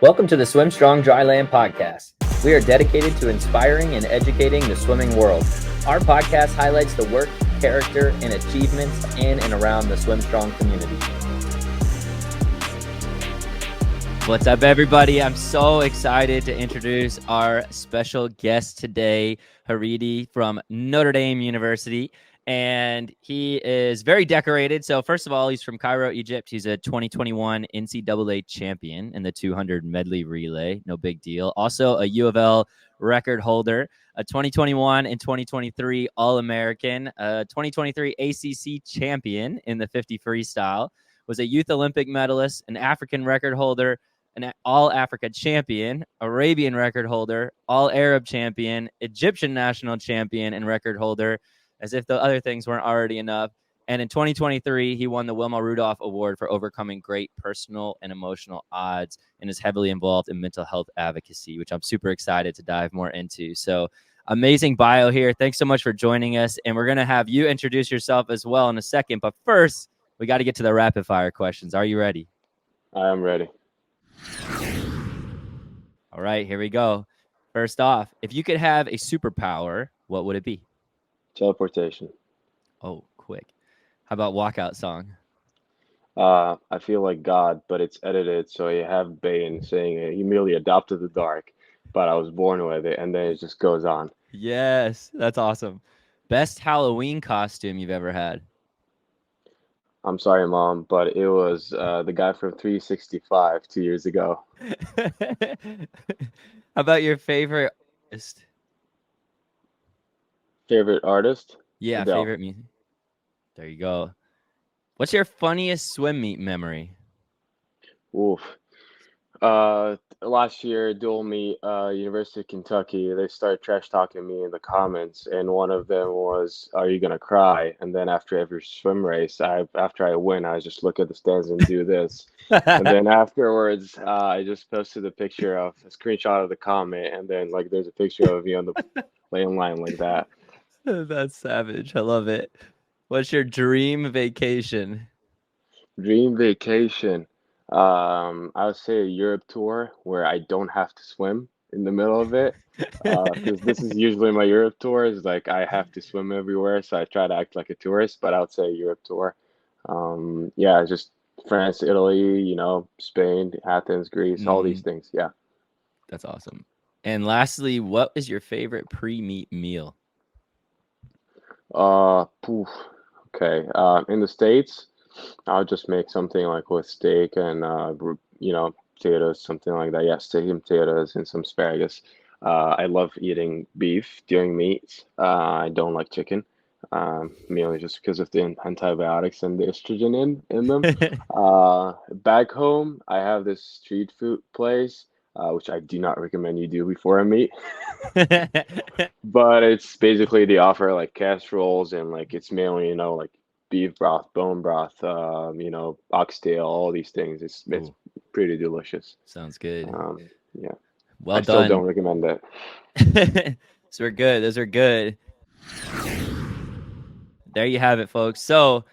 Welcome to the SwimStrong Dryland Podcast. We are dedicated to inspiring and educating the swimming world. Our podcast highlights the work, character, and achievements in and around the SwimStrong community. What's up, everybody? I'm so excited to introduce our special guest today, Haridi from Notre Dame University. And he is very decorated. So first of all, he's from Cairo, Egypt. He's a 2021 NCAA champion in the 200 medley relay. No big deal. Also a U of L record holder, a 2021 and 2023 All-American, a 2023 ACC champion in the 50 freestyle, was a youth Olympic medalist, an African record holder, an All-Africa champion, Arabian record holder, All-Arab champion, Egyptian national champion and record holder, as if the other things weren't already enough. And in 2023, he won the Wilma Rudolph Award for overcoming great personal and emotional odds and is heavily involved in mental health advocacy, which I'm super excited to dive more into. So amazing bio here. Thanks so much for joining us. And we're going to have you introduce yourself as well in a second. But first, we got to get to the rapid fire questions. Are you ready? I am ready. All right, here we go. First off, if you could have a superpower, what would it be? Teleportation. Oh, quick. How about walkout song? I feel like God, but it's edited, so you have Bane saying it. He merely adopted the dark, but I was born with it, and then it just goes on. Yes, that's awesome. Best Halloween costume you've ever had? I'm sorry, Mom, but it was the guy from 365 2 years ago. How about your favorite artist? Favorite artist? Yeah, Adele. favorite music. There you go. What's your funniest swim meet memory? Oof. Last year, dual meet, University of Kentucky, they started trash talking me in the comments, and one of them was, "Are you gonna cry?" And then after every swim race, after I win, I just look at the stands and do this. And then afterwards, I just posted a picture of a screenshot of the comment, and then like there's a picture of you on the lane line like that. That's savage. I love it. What's your dream vacation? Dream vacation. I would say a Europe tour where I don't have to swim in the middle of it. Because this is usually my Europe tour is like I have to swim everywhere, so I try to act like a tourist. But I would say a Europe tour. Yeah, just France, Italy, Spain, Athens, Greece, all these things. Yeah. That's awesome. And lastly, what is your favorite pre-meet meal? Okay. In the States, I'll just make something like with steak and potatoes, something like that. Yeah, steak and potatoes and some asparagus. I love eating beef during meats. I don't like chicken, mainly just because of the antibiotics and the estrogen in them. Back home, I have this street food place, which I do not recommend you do before a meet. But it's basically they offer like casseroles and like it's mainly like beef broth, bone broth, oxtail, all these things. It's pretty delicious. Sounds good. Yeah. Well I done. still don't recommend it. Those are good. Those are good. There you have it, folks. So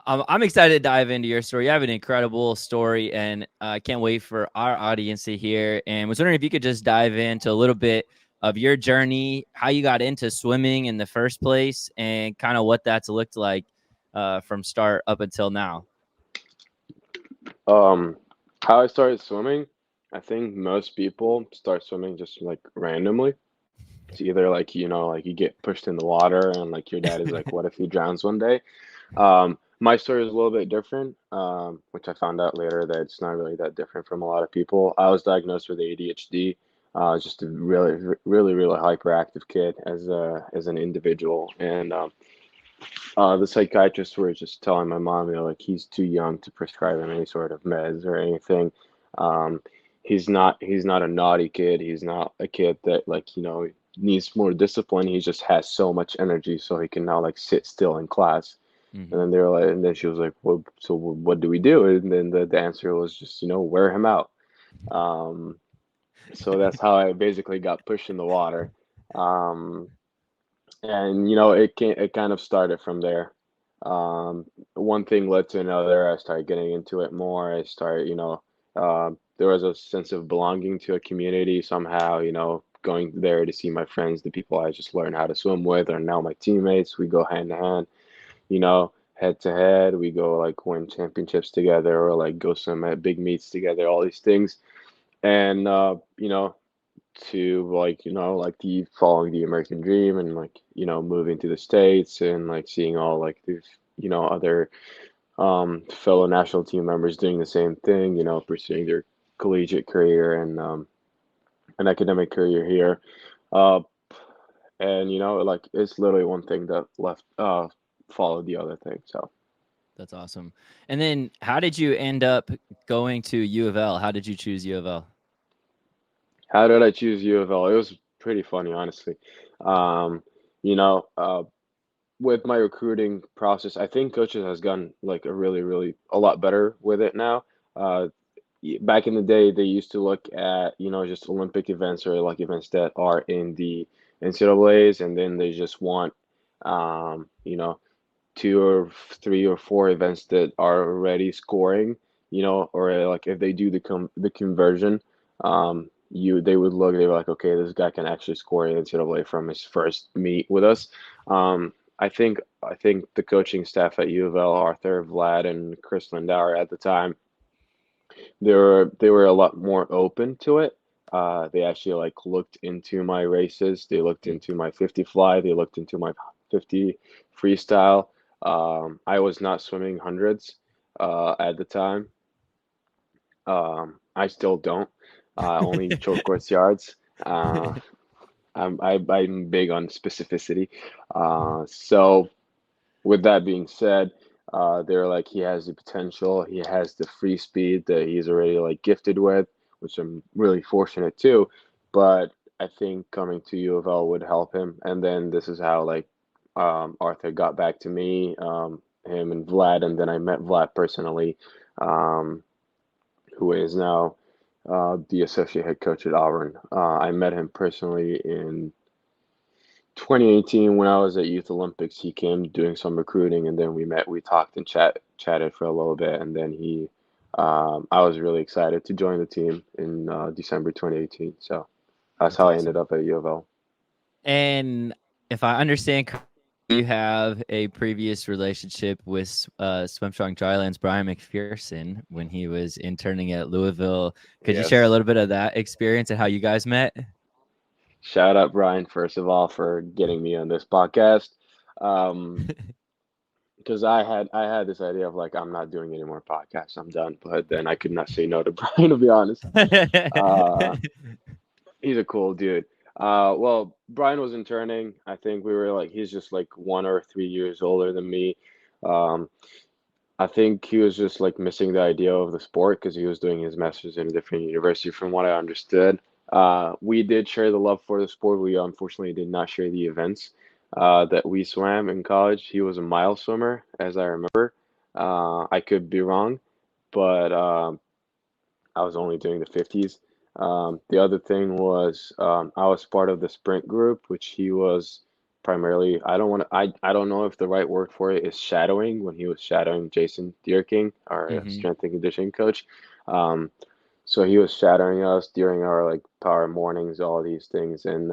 I'm excited to dive into your story. You have an incredible story, and I can't wait for our audience to hear. And was wondering if you could just dive into a little bit of your journey, how you got into swimming in the first place, and kind of what that's looked like from start up until now. How I started swimming, I think most people start swimming just like randomly. It's either like like you get pushed in the water and like your dad is like, "What if he drowns one day?" My story is a little bit different, which I found out later that it's not really that different from a lot of people. I was diagnosed with ADHD, just a really, really, really hyperactive kid as an individual, and the psychiatrists were just telling my mom, like he's too young to prescribe him any sort of meds or anything. He's not a naughty kid. He's not a kid that needs more discipline. He just has so much energy, so he can now like sit still in class. And then they were like, and then she was like, "Well, so what do we do?" And then the answer was just, wear him out. So that's how I basically got pushed in the water. And it kind of started from there. One thing led to another. I started getting into it more. I started There was a sense of belonging to a community somehow, going there to see my friends, the people I just learned how to swim with, are now my teammates. We go hand to hand, head to head. We go like win championships together or like go swim at big meets together, all these things. And, to like, like the following the American dream and like, moving to the States and like seeing all like these, other fellow national team members doing the same thing, pursuing their collegiate career and an academic career here. Uh, and like it's literally one thing that left followed the other thing. So That's awesome. And then how did you end up going to U of L? How did you choose U of L? how did I choose U of L? It was pretty funny, honestly. Um, you know, uh, with my recruiting process, I think coaches has gotten like a really, really a lot better with it now. Uh, Back in the day, they used to look at, just Olympic events or like events that are in the NCAA's, and then they just want, um, you know, two or three or four events that are already scoring, or like if they do the conversion, they would look, they were like, okay, this guy can actually score an NCAA from his first meet with us. I think the coaching staff at U of L, Arthur, Vlad, and Chris Lindauer at the time, they were a lot more open to it. They actually like looked into my races. They looked into my 50 fly. They looked into my 50 freestyle. I was not swimming hundreds at the time. I still don't. Only short course yards. I'm big on specificity. So with that being said, they're like he has the potential, he has the free speed that he's already like gifted with, which I'm really fortunate too. But I think coming to U of L would help him. And then this is how like Arthur got back to me, him and Vlad, and then I met Vlad personally, um, who is now the associate head coach at Auburn. I met him personally in 2018 when I was at Youth Olympics. He came doing some recruiting, and then we met, we talked and chatted for a little bit, and then I was really excited to join the team in December 2018. So that's That's how I ended awesome. up at U of L. And if I understand correctly, you have a previous relationship with SwimStrong Dryland's Brian McPherson when he was interning at Louisville. Could you share a Yes. little bit of that experience and how you guys met? Shout out Brian, first of all, for getting me on this podcast. Um, because I had this idea of like I'm not doing any more podcasts. I'm done. But then I could not say no to Brian, to be honest. Uh, he's a cool dude. Well, Brian was interning. I think we were like he's just like 1 or 3 years older than me. Um, I think he was just like missing the idea of the sport because he was doing his master's in a different university, from what I understood. We did share the love for the sport. We unfortunately did not share the events that we swam in college. He was a mile swimmer, as I remember. I could be wrong, but I was only doing the 50s. The other thing was I was part of the sprint group, which he was primarily. I don't know if the right word for it is shadowing, when he was shadowing Jason Deerking, our Hmm. strength and conditioning coach. Um, so he was shadowing us during our like power mornings, all these things, and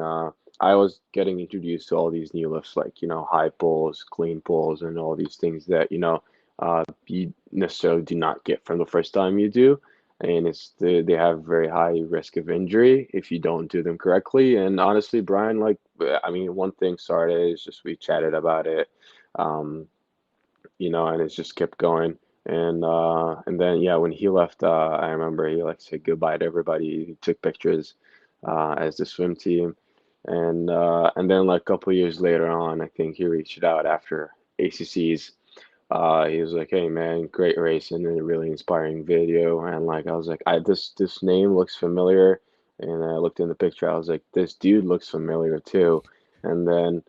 I was getting introduced to all these new lifts, like high pulls, clean pulls, and all these things that you necessarily do not get from the first time you do, and they have very high risk of injury if you don't do them correctly. And honestly, Brian, like I mean, one thing started is just we chatted about it, um, and it just kept going. And then yeah, when he left, I remember he like said goodbye to everybody. He took pictures as the swim team, and then like a couple years later on, I think he reached out after ACCs. He was like, "Hey man, great race and a really inspiring video." And like I was like, "I this name looks familiar." And I looked in the picture. I was like, "This dude looks familiar too." And then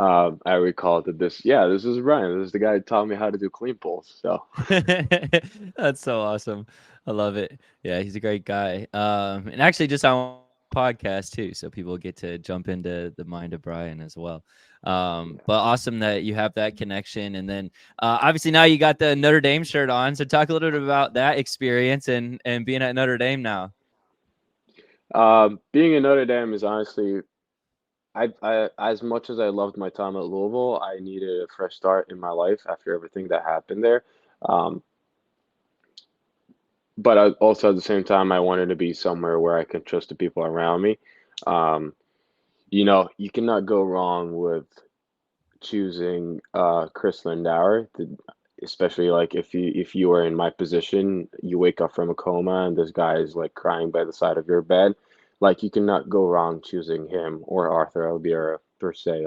I recalled that this is Ryan. This is the guy who taught me how to do clean pulls. So That's so awesome. I love it. Yeah, he's a great guy. And actually, just I podcast too, so people get to jump into the mind of Brian as well. But awesome that you have that connection. And then obviously now you got the Notre Dame shirt on. So talk a little bit about that experience and being at Notre Dame now. Being in Notre Dame is honestly, I as much as I loved my time at Louisville, I needed a fresh start in my life after everything that happened there. Um, but also at the same time, I wanted to be somewhere where I could trust the people around me. Um, you cannot go wrong with choosing Chris Lindauer, especially like if you were in my position, you wake up from a coma and this guy is like crying by the side of your bed. Like you cannot go wrong choosing him or Arthur Albiera per se.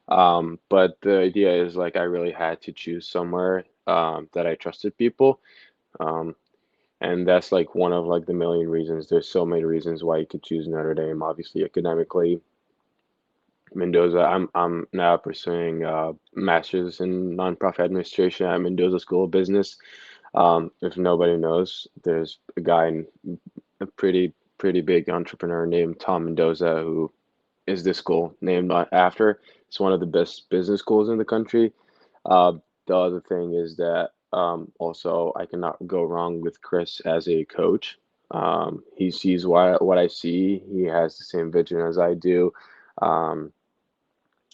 But the idea is like I really had to choose somewhere that I trusted people. Um, and that's like one of like the million reasons. There's so many reasons why you could choose Notre Dame. Obviously, academically, Mendoza. I'm now pursuing master's in nonprofit administration at Mendoza School of Business. If nobody knows, there's a guy, a pretty big entrepreneur named Tom Mendoza, who is this school named after. It's one of the best business schools in the country. The other thing is that also I cannot go wrong with Chris as a coach. He sees what I see. He has the same vision as I do. Um,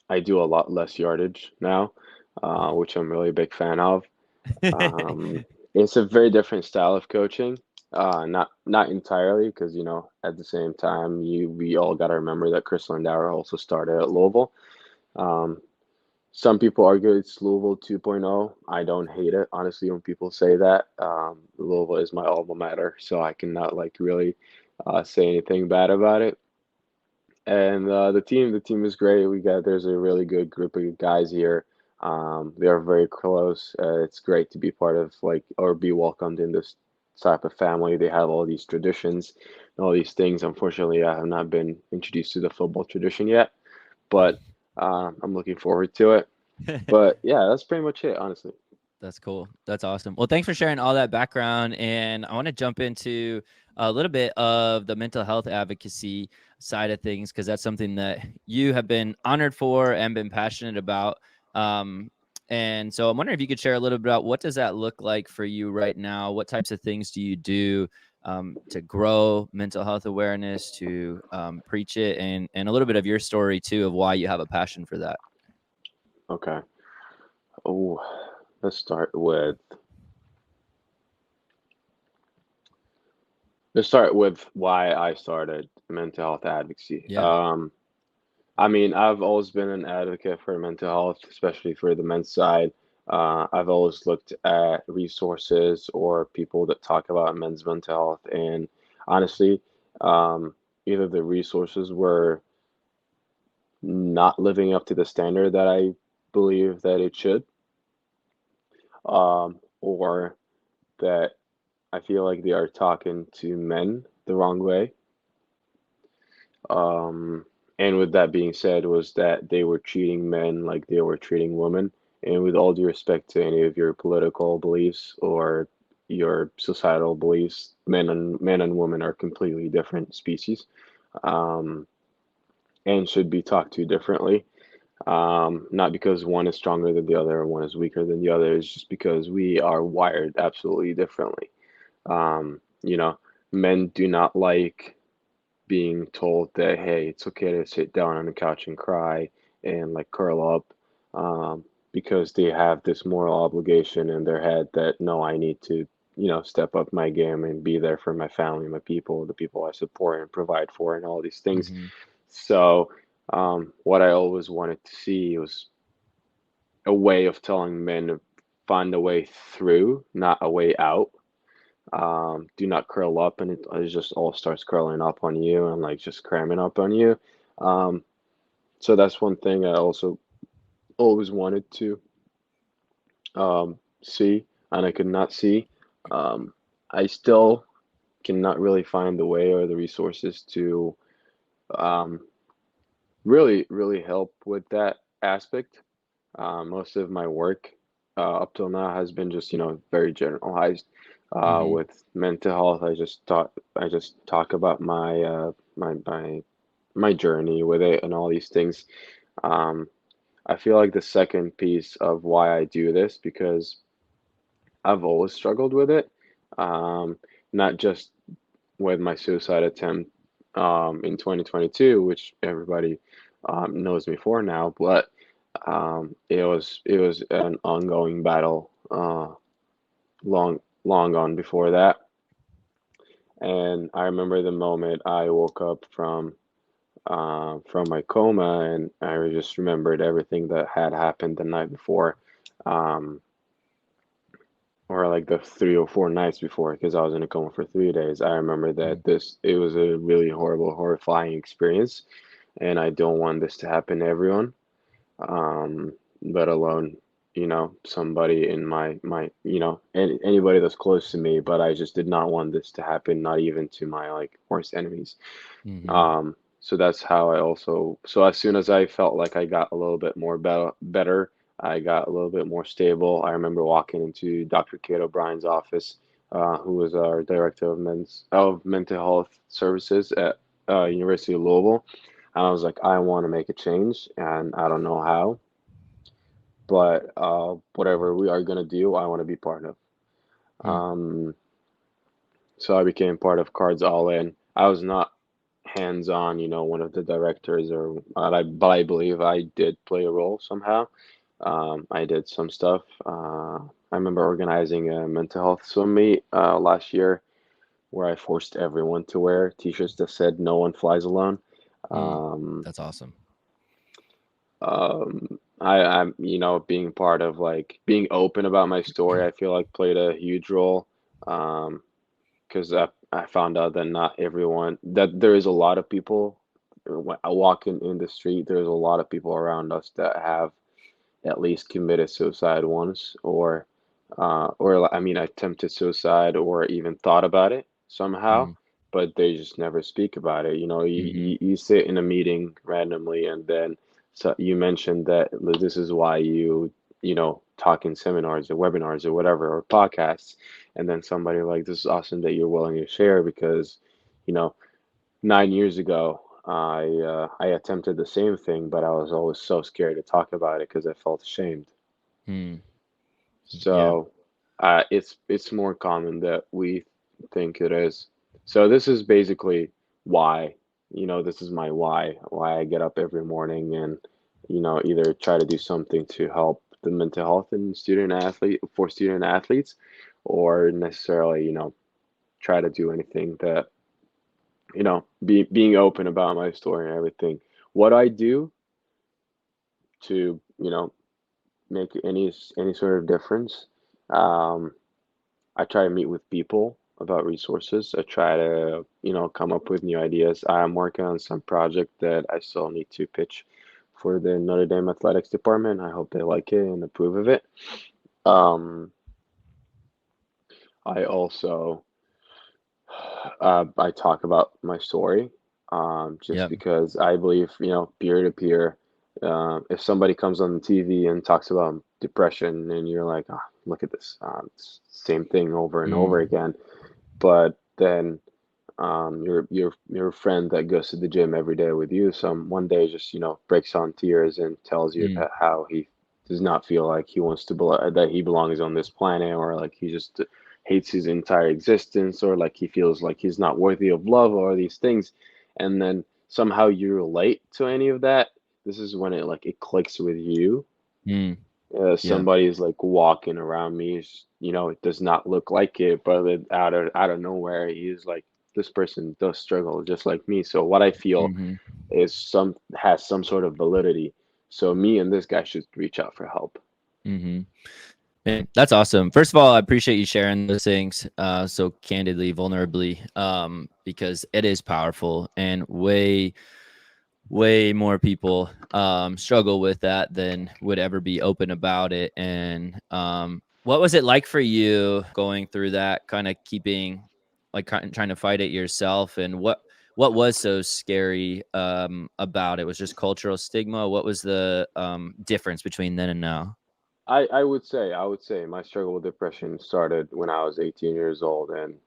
I do a lot less yardage now, which I'm really a big fan of. It's a very different style of coaching. Not entirely, because at the same time, we all got to remember that Chris Lindauer also started at Louisville. Um, some people argue it's Louisville 2.0. I don't hate it, honestly, when people say that. Louisville is my alma mater, so I cannot like really say anything bad about it. And the team is great. There's a really good group of guys here. They are very close. It's great to be part of like or be welcomed in this type of family. They have all these traditions and all these things. Unfortunately, I have not been introduced to the football tradition yet, but I'm looking forward to it. But yeah, that's pretty much it, honestly. That's cool. That's awesome. Well, thanks for sharing all that background. And I want to jump into a little bit of the mental health advocacy side of things, because that's something that you have been honored for and been passionate about. And so I'm wondering if you could share a little bit about what does that look like for you right now? What types of things do you do to grow mental health awareness, to preach it, and a little bit of your story too of why you have a passion for that? Okay. Oh, let's start with why I started mental health advocacy. Yeah. I mean, I've always been an advocate for mental health, especially for the men's side. I've always looked at resources or people that talk about men's mental health, and honestly, either the resources were not living up to the standard that I believe that it should, or that I feel like they are talking to men the wrong way. Um, and with that being said, was that they were treating men like they were treating women. And with all due respect to any of your political beliefs or your societal beliefs, men and women are completely different species, um, and should be talked to differently. Not because one is stronger than the other or one is weaker than the other. It's just because we are wired absolutely differently. You know, men do not like being told that, hey, it's okay to sit down on the couch and cry and like curl up, because they have this moral obligation in their head that no, I need to, step up my game and be there for my family, my people, the people I support and provide for, and all these things. Mm-hmm. So, what I always wanted to see was a way of telling men to find a way through, not a way out. Do not curl up and it just all starts curling up on you and like just cramming up on you. Um, so that's one thing I also always wanted to see, and I could not see. Um, I still cannot really find the way or the resources to um, really help with that aspect. Most of my work up till now has been just very generalized. Mm-hmm. With mental health, I just talk about my journey with it and all these things. Um, I feel like the second piece of why I do this, because I've always struggled with it. Um, Not just with my suicide attempt in 2022, which everybody knows me for now, but it was an ongoing battle long on before that. And I remember the moment I woke up from my coma, and I just remembered everything that had happened the night before, um, or like the 3 or 4 nights before, because I was in a coma for 3 days. I remember that it was a really horrible, horrifying experience, and I don't want this to happen to everyone, um, let alone, somebody in anybody that's close to me. But I just did not want this to happen, not even to my like worst enemies. Mm-hmm. So that's how so as soon as I felt like I got a little bit more better, I got a little bit more stable. I remember walking into Dr. Kate O'Brien's office, who was our director of mental health services at University of Louisville. And I was like, I want to make a change, and I don't know how, but whatever we are gonna do, I want to be part of. Mm. Um, so I became part of Cards All In. I was not hands-on, one of the directors, but I believe I did play a role somehow. I did some stuff. I remember organizing a mental health swim meet last year, where I forced everyone to wear t-shirts that said "No one flies alone." Mm. Um, That's awesome. I'm, being part of like being open about my story, I feel like played a huge role. Um, because I found out that not everyone, that there is a lot of people, when I walk in the street, there's a lot of people around us that have at least committed suicide once, or I mean, attempted suicide, or even thought about it somehow, Mm. but they just never speak about it. Mm-hmm. You sit in a meeting randomly, and then so you mentioned that this is why talk in seminars or webinars or whatever, or podcasts, and then somebody like, this is awesome that you're willing to share, because you know 9 years ago, I attempted the same thing, but I was always so scared to talk about it because I felt ashamed. Mm. Yeah. So it's more common that we think it is. So this is basically why, this is my why I get up every morning, and either try to do something to help the mental health and student athletes, or necessarily, try to do anything that, being open about my story and everything. What I do to, make any sort of difference. Um, I try to meet with people about resources. I try to, come up with new ideas. I'm working on some project that I still need to pitch for the Notre Dame athletics department. I hope they like it and approve of it. Um, I also I talk about my story, just Yep. because I believe, peer to peer. If somebody comes on the TV and talks about depression, and you're like, oh, look at this, it's same thing over and over Mm. again. But then your friend that goes to the gym every day with you, some one day just breaks on tears and tells you Mm. that how he does not feel like he wants to that he belongs on this planet, or like he just hates his entire existence, or like he feels like he's not worthy of love, or these things. And then somehow you relate to any of that. This is when it clicks with you. Mm. Yeah. Somebody is like walking around me, it does not look like it, but out of nowhere, he's like, this person does struggle just like me. So what I feel Mm-hmm. is has some sort of validity. So me and this guy should reach out for help. Mm-hmm. Man, that's awesome. First of all, I appreciate you sharing those things so candidly, vulnerably, because it is powerful, and way more people struggle with that than would ever be open about it. And what was it like for you going through that, kind of keeping, like, trying to fight it yourself? And what was so scary about it? Was just cultural stigma? What was the difference between then and now? I would say my struggle with depression started when I was 18 years old, and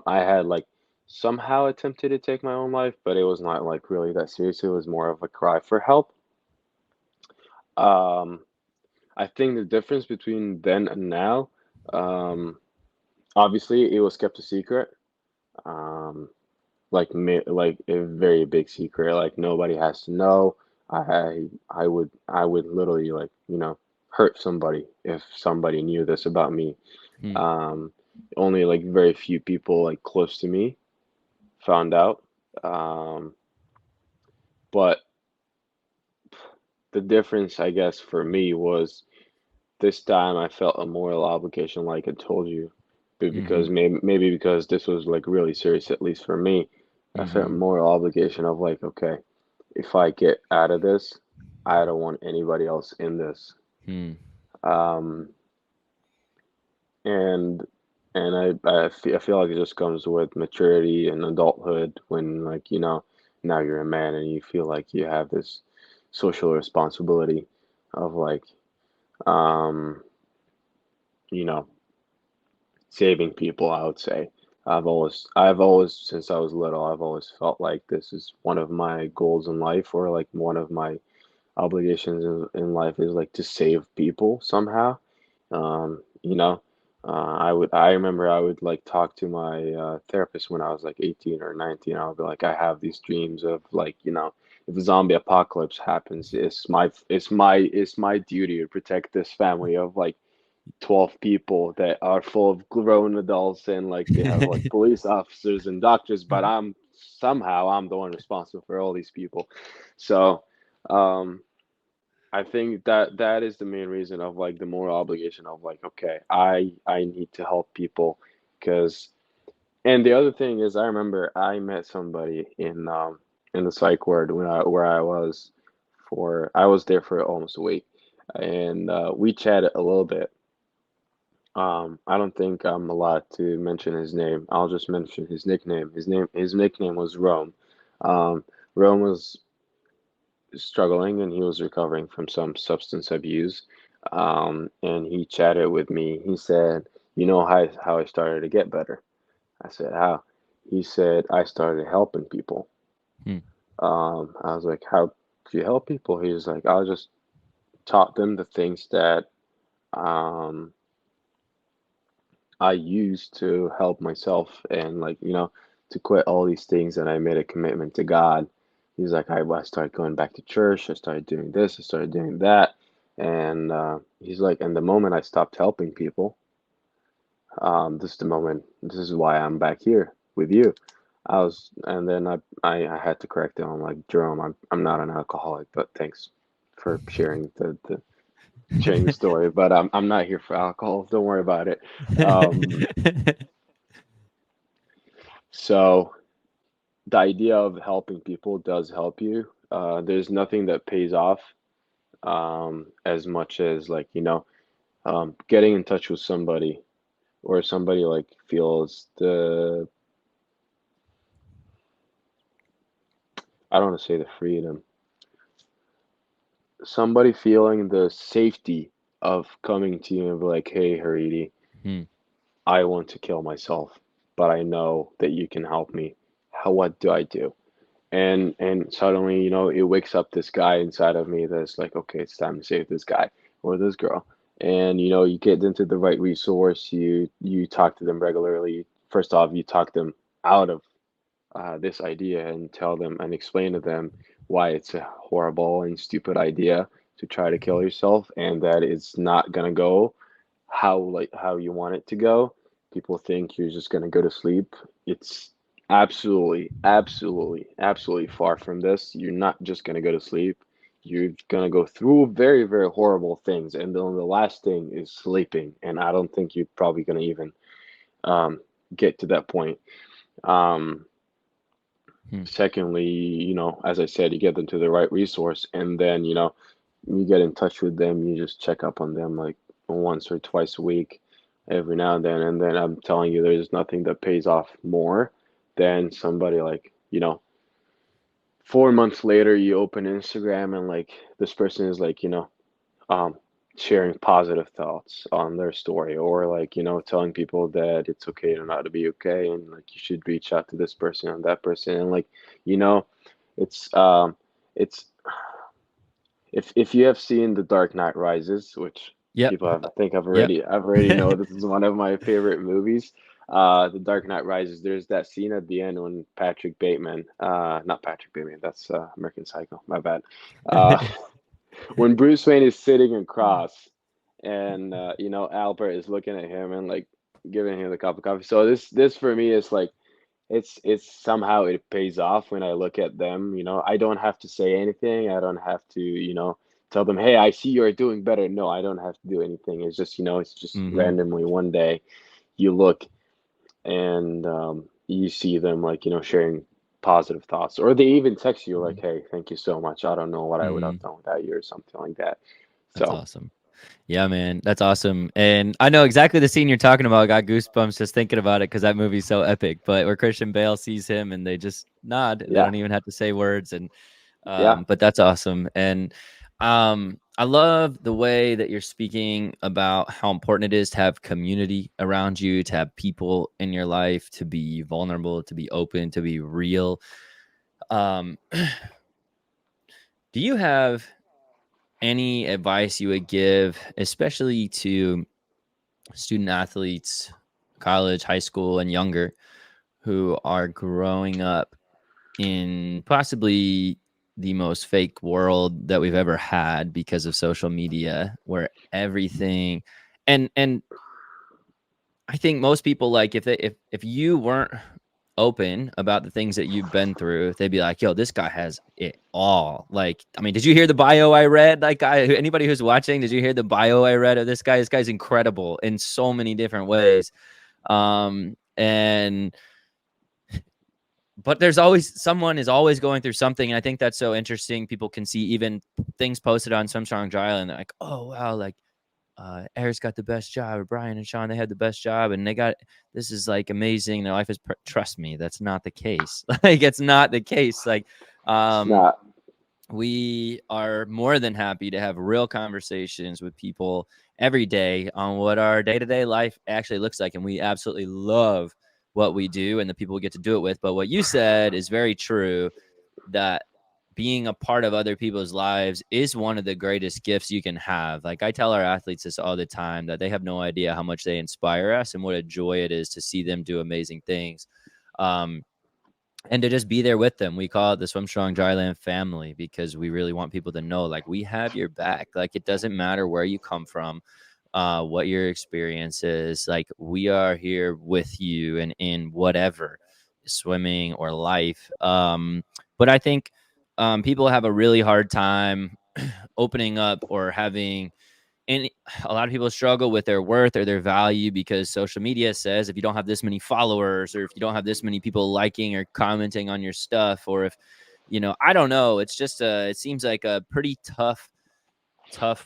I had like somehow attempted to take my own life, but it was not like really that serious. It was more of a cry for help. Um, I think the difference between then and now, um, obviously, it was kept a secret. Um, like a very big secret. Like nobody has to know. I would literally like hurt somebody if somebody knew this about me. Hmm. Um, Only like very few people like close to me found out. Um, but the difference, I guess, for me was this time I felt a moral obligation, like I told you, but Mm-hmm. because maybe because this was like really serious, at least for me, I felt Mm-hmm. moral obligation of like, okay, if I get out of this, I don't want anybody else in this. Hmm. Um, and I feel like it just comes with maturity and adulthood when like, now you're a man and you feel like you have this social responsibility of like, um, you know, saving people, I would say. I've always, since I was little, I've always felt like this is one of my goals in life, or like one of my obligations in life is like to save people somehow. You know, I remember I would like talk to my therapist when I was like 18 or 19. I would be like, I have these dreams of like, if a zombie apocalypse happens, it's my duty to protect this family of like 12 people that are full of grown adults and like they have like police officers and doctors, but I'm the one responsible for all these people. So, um, I think that is the main reason of like the moral obligation of like, okay, I need to help people because, and the other thing is I remember I met somebody in the psych ward when I was I was there for almost a week, and we chatted a little bit. I don't think I'm allowed to mention his name. I'll just mention his nickname. His nickname was Rome. Um, Rome was struggling and he was recovering from some substance abuse. And he chatted with me. He said, "You know how I started to get better?" I said, "How?" He said, "I started helping people." Hmm. I was like, "How do you help people?" He was like, "I just taught them the things that um, I used to help myself and like, to quit all these things and I made a commitment to God." He's like, I started going back to church, I started doing this, I started doing that. And he's like, and the moment I stopped helping people, this is the moment, this is why I'm back here with you. And then I had to correct him. I'm like, Jerome, I'm not an alcoholic, but thanks for sharing the story. But I'm not here for alcohol. Don't worry about it. Um, so the idea of helping people does help you. There's nothing that pays off as much as like getting in touch with somebody or somebody like feels the I don't want to say the freedom, somebody feeling the safety of coming to you and be like, hey, Haridi, Hmm. I want to kill myself, but I know that you can help me. What do I do? And suddenly it wakes up this guy inside of me that's like, okay, it's time to save this guy or this girl. And you get into the right resource, you talk to them regularly. First off, you talk them out of this idea and tell them and explain to them why it's a horrible and stupid idea to try to kill yourself and that it's not gonna go how you want it to go. People think you're just gonna go to sleep. It's absolutely far from this. You're not just gonna go to sleep. You're gonna go through very, very horrible things, and then the last thing is sleeping. And I don't think you're probably gonna even um, get to that point. Um, Hmm. Secondly, as I said, you get them to the right resource, and then you get in touch with them. You just check up on them like once or twice a week, every now and then. And then I'm telling you, there's nothing that pays off more than somebody like 4 months later, you open Instagram and like this person is like um sharing positive thoughts on their story, or like, telling people that it's okay to not to be okay, and like you should reach out to this person and that person, and like, you know it's it's if you have seen The Dark Knight Rises, which Yep. people have, I think Yep. I've already know this is one of my favorite movies. The Dark Knight Rises. There's that scene at the end when Patrick Bateman, not Patrick Bateman, that's American Psycho. My bad. Uh, when Bruce Wayne is sitting across, and Albert is looking at him and like giving him the cup of coffee. So this for me is like, it's somehow it pays off when I look at them. I don't have to say anything. I don't have to, tell them, hey, I see you're doing better. No, I don't have to do anything. It's just, it's just Hmm. randomly one day you look, and you see them like, sharing positive thoughts, or they even text you like, hey, thank you so much. I don't know what I would have Hmm. done without you, or something like that. That's So awesome. Yeah, man, that's awesome. And I know exactly the scene you're talking about. I got goosebumps just thinking about it because that movie's so epic. But where Christian Bale sees him and they just nod, they yeah, don't even have to say words. And yeah. but that's awesome. And I love the way that you're speaking about how important it is to have community around you, to have people in your life, to be vulnerable, to be open, to be real. Um, do you have any advice you would give, especially to student athletes, college, high school, and younger, who are growing up in possibly the most fake world that we've ever had because of social media, where everything and I think most people, like, if you weren't open about the things that you've been through, they'd be like, yo, this guy has it all. Like, I mean, did you hear the bio I read? Like, anybody who's watching, did you hear the bio I read of this guy? This guy's incredible in so many different ways. And but there's always someone is always going through something, and I think that's so interesting. People can see even things posted on SwimStrong Dryland, like, oh wow, like Eric's got the best job, or Brian and Sean, they had the best job, and they got, this is like amazing, their life is trust me, that's not the case. Like, it's not the case. Like, It's um not. we are more than happy to have real conversations with people every day on what our day-to-day life actually looks like, and we absolutely love what we do and the people we get to do it with. But what you said is very true, that being a part of other people's lives is one of the greatest gifts you can have. Like, I tell our athletes this all the time, that they have no idea how much they inspire us and what a joy it is to see them do amazing things. And to just be there with them. We call it the SwimStrong Dryland family, because we really want people to know, like, we have your back. Like, it doesn't matter where you come from, what your experience is. Like, we are here with you and in whatever, swimming or life. But I think people have a really hard time opening up, or having, and a lot of people struggle with their worth or their value, because social media says if you don't have this many followers, or if you don't have this many people liking or commenting on your stuff, or if, I don't know, it's just it seems like a pretty tough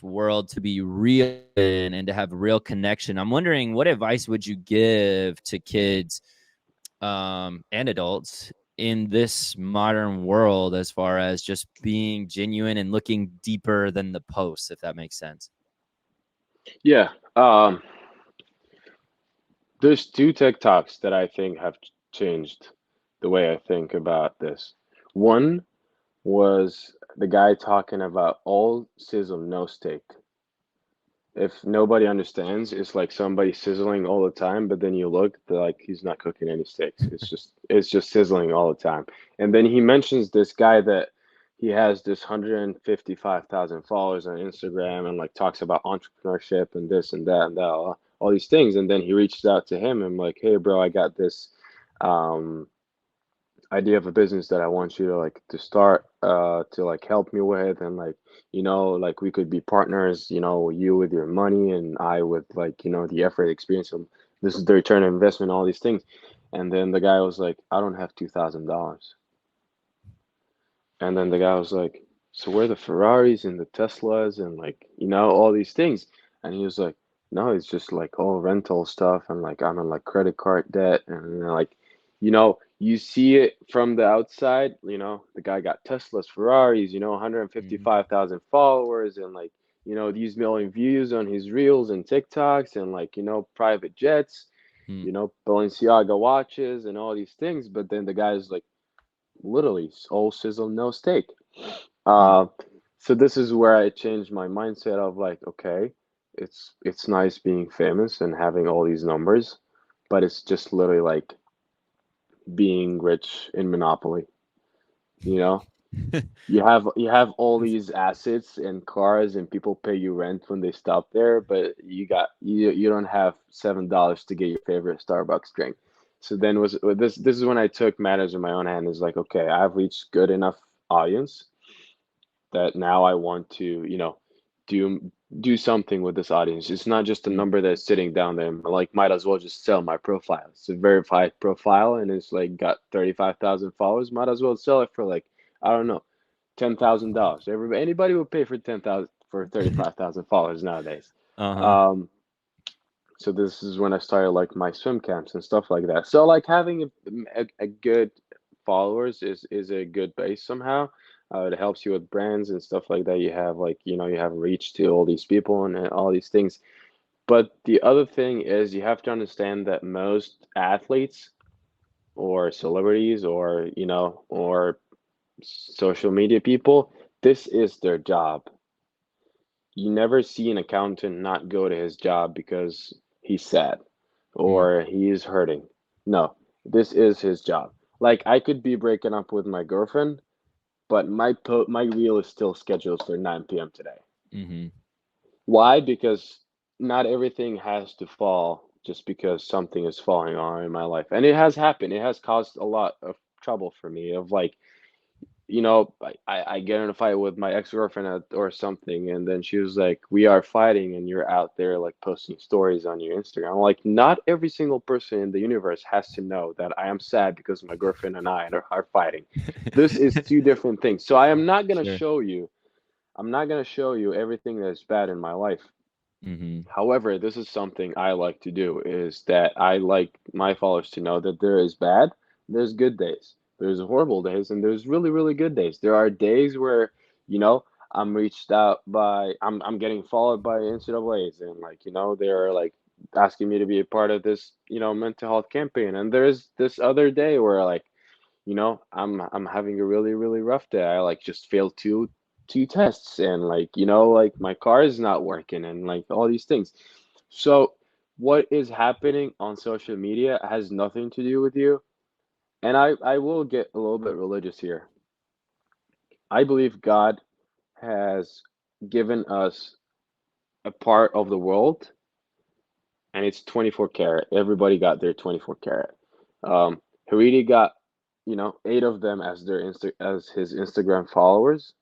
world to be real in and to have real connection. I'm wondering, what advice would you give to kids and adults in this modern world, as far as just being genuine and looking deeper than the posts, if that makes sense? Yeah. There's two TikToks that I think have changed the way I think about this. One was the guy talking about all sizzle, no steak. If nobody understands, it's like somebody sizzling all the time, but then you look, they're like he's not cooking any steaks. It's just sizzling all the time. And then he mentions this guy that he has this 155,000 followers on Instagram, and like talks about entrepreneurship and this and that and that, all these things. And then he reaches out to him and like, hey bro, I got this um idea of a business that I want you to like to start to like help me with, and like, like we could be partners, you with your money and I with like, the effort, experience, and this is the return on investment, all these things. And then the guy was like, I don't have $2,000. And then the guy was like, so where are the Ferraris and the Teslas and like, all these things? And he was like, no, it's just like all rental stuff, and like I'm in like credit card debt, and like, you see it from the outside, the guy got Teslas, Ferraris, Mhm. 155,000 followers, and like, these million views on his reels and TikToks and like, private jets, Mm. Balenciaga watches and all these things. But then the guy's like literally all sizzle, no steak. Mm. Uh, so this is where I changed my mindset of like, okay, it's nice being famous and having all these numbers, but it's just literally like being rich in Monopoly, you know? You have all these assets and cars and people pay you rent when they stop there, but you don't have $7 to get your favorite Starbucks drink. So then was this is when I took matters in my own hand. Is like, okay, I've reached good enough audience that now I want to, do do something with this audience. It's not just a Mm. number that's sitting down there. Like, might as well just sell my profile. It's a verified profile, and it's like got 35,000 followers. Might as well sell it for like, I don't know, $10,000. Anybody would pay for 10,000 for 35,000 followers nowadays. Uh-huh. Um, so this is when I started like my swim camps and stuff like that. So like having a good followers is a good base somehow. It helps you with brands and stuff like that. You have like, you have reach to all these people and all these things. But the other thing is you have to understand that most athletes or celebrities or, or social media people, this is their job. You never see an accountant not go to his job because he's sad Mm. or he's hurting. No, this is his job. Like I could be breaking up with my girlfriend, but my reel is still scheduled for 9 p.m. today. Mm-hmm. Why? Because not everything has to fall just because something is falling on in my life. And it has happened. It has caused a lot of trouble for me of like, I get in a fight with my ex-girlfriend or something, and then she was like, "We are fighting, and you're out there like posting stories on your Instagram." I'm like, not every single person in the universe has to know that I am sad because my girlfriend and I are fighting. This is two different things. So I am not gonna Sure. show you. I'm not gonna show you everything that's bad in my life. Mm-hmm. However, this is something I like to do is that I like my followers to know that there is bad, there's good days. There's horrible days and there's really, really good days. There are days where, I'm getting followed by NCAAs and like, they're like asking me to be a part of this, mental health campaign. And there's this other day where like, I'm having a really, really rough day. I like just failed two tests and like, like my car is not working and like all these things. So what is happening on social media has nothing to do with you. And I will get a little bit religious here. I believe God has given us a part of the world and it's 24 karat. Everybody got their 24 karat. Um, Haridi got, 8 of them as as his Instagram followers.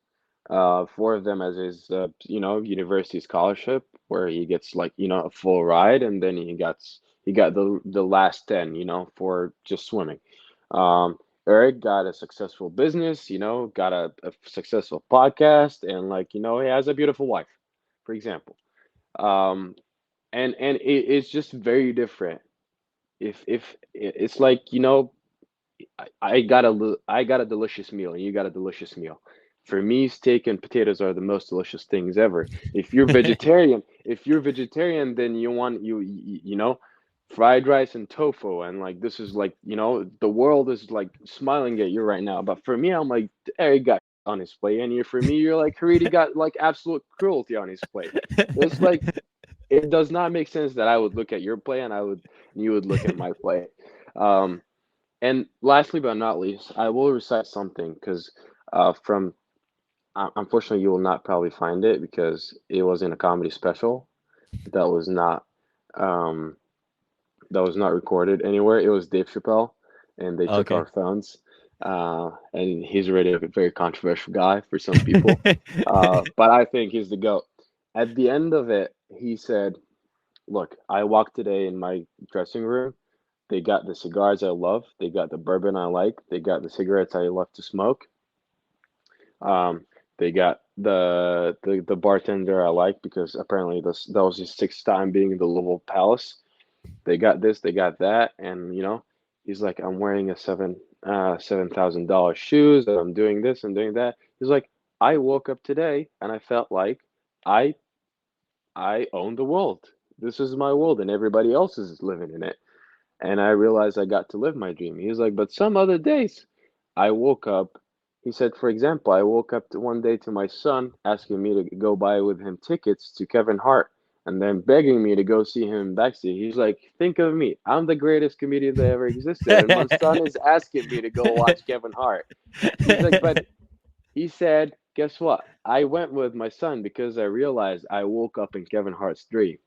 4 of them as his, university scholarship, where he gets like, a full ride, and then he got the last 10, for just swimming. Um, Eric got a successful business, got a successful podcast, and like, he has a beautiful wife, for example. Um, and it's just very different. If it's like, I got a delicious meal and you got a delicious meal. For me, steak and potatoes are the most delicious things ever. If you're vegetarian, then you want fried rice and tofu, and like this is like, the world is like smiling at you right now. But for me, I'm like, Eric got on his plate, and for me, you're like, Haridi got like absolute cruelty on his plate. It's like it does not make sense that I would look at your plate and you would look at my plate. Um, and lastly but not least, I will recite something because from unfortunately you will not probably find it because it was in a comedy special that was not um, that was not recorded anywhere. It was Dave Chappelle, and they took Okay. our phones. And he's already a very controversial guy for some people, but I think he's the GOAT. At the end of it, he said, "Look, I walked today in my dressing room. They got the cigars I love. They got the bourbon I like. They got the cigarettes I love to smoke. Um, they got the bartender I like because apparently that was his sixth time being in the Louisville Palace. They got this, they got that, and he's like, I'm wearing a $7,000 shoes, and I'm doing this and doing that. He's like, I woke up today and I felt like I I own the world. This is my world, and everybody else is living in it. And I realized I got to live my dream. He was like, but some other days, I woke up. He said, for example, I woke up one day to my son asking me to go buy with him tickets to Kevin Hart and then begging me to go see him backstage. He's like, think of me. I'm the greatest comedian that ever existed. And my son is asking me to go watch Kevin Hart. He's like, but he said, guess what? I went with my son because I realized I woke up in Kevin Hart's dream.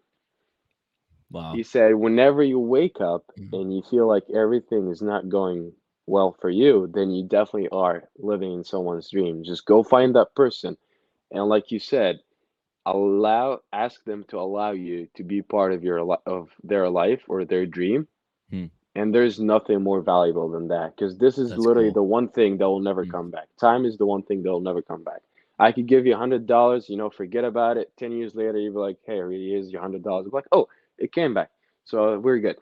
Wow. He said, whenever you wake up Mhm. and you feel like everything is not going well for you, then you definitely are living in someone's dream. Just go find that person. And like you said, ask them to allow you to be part of of their life or their dream. Hmm. And there's nothing more valuable than that because this is That's literally cool. the one thing that will never Mm. come back. Time is the one thing that will never come back. I could give you $100, forget about it. 10 years later, you'd be like, hey, really, here's your $100. I'm like, oh, it came back. So we're good.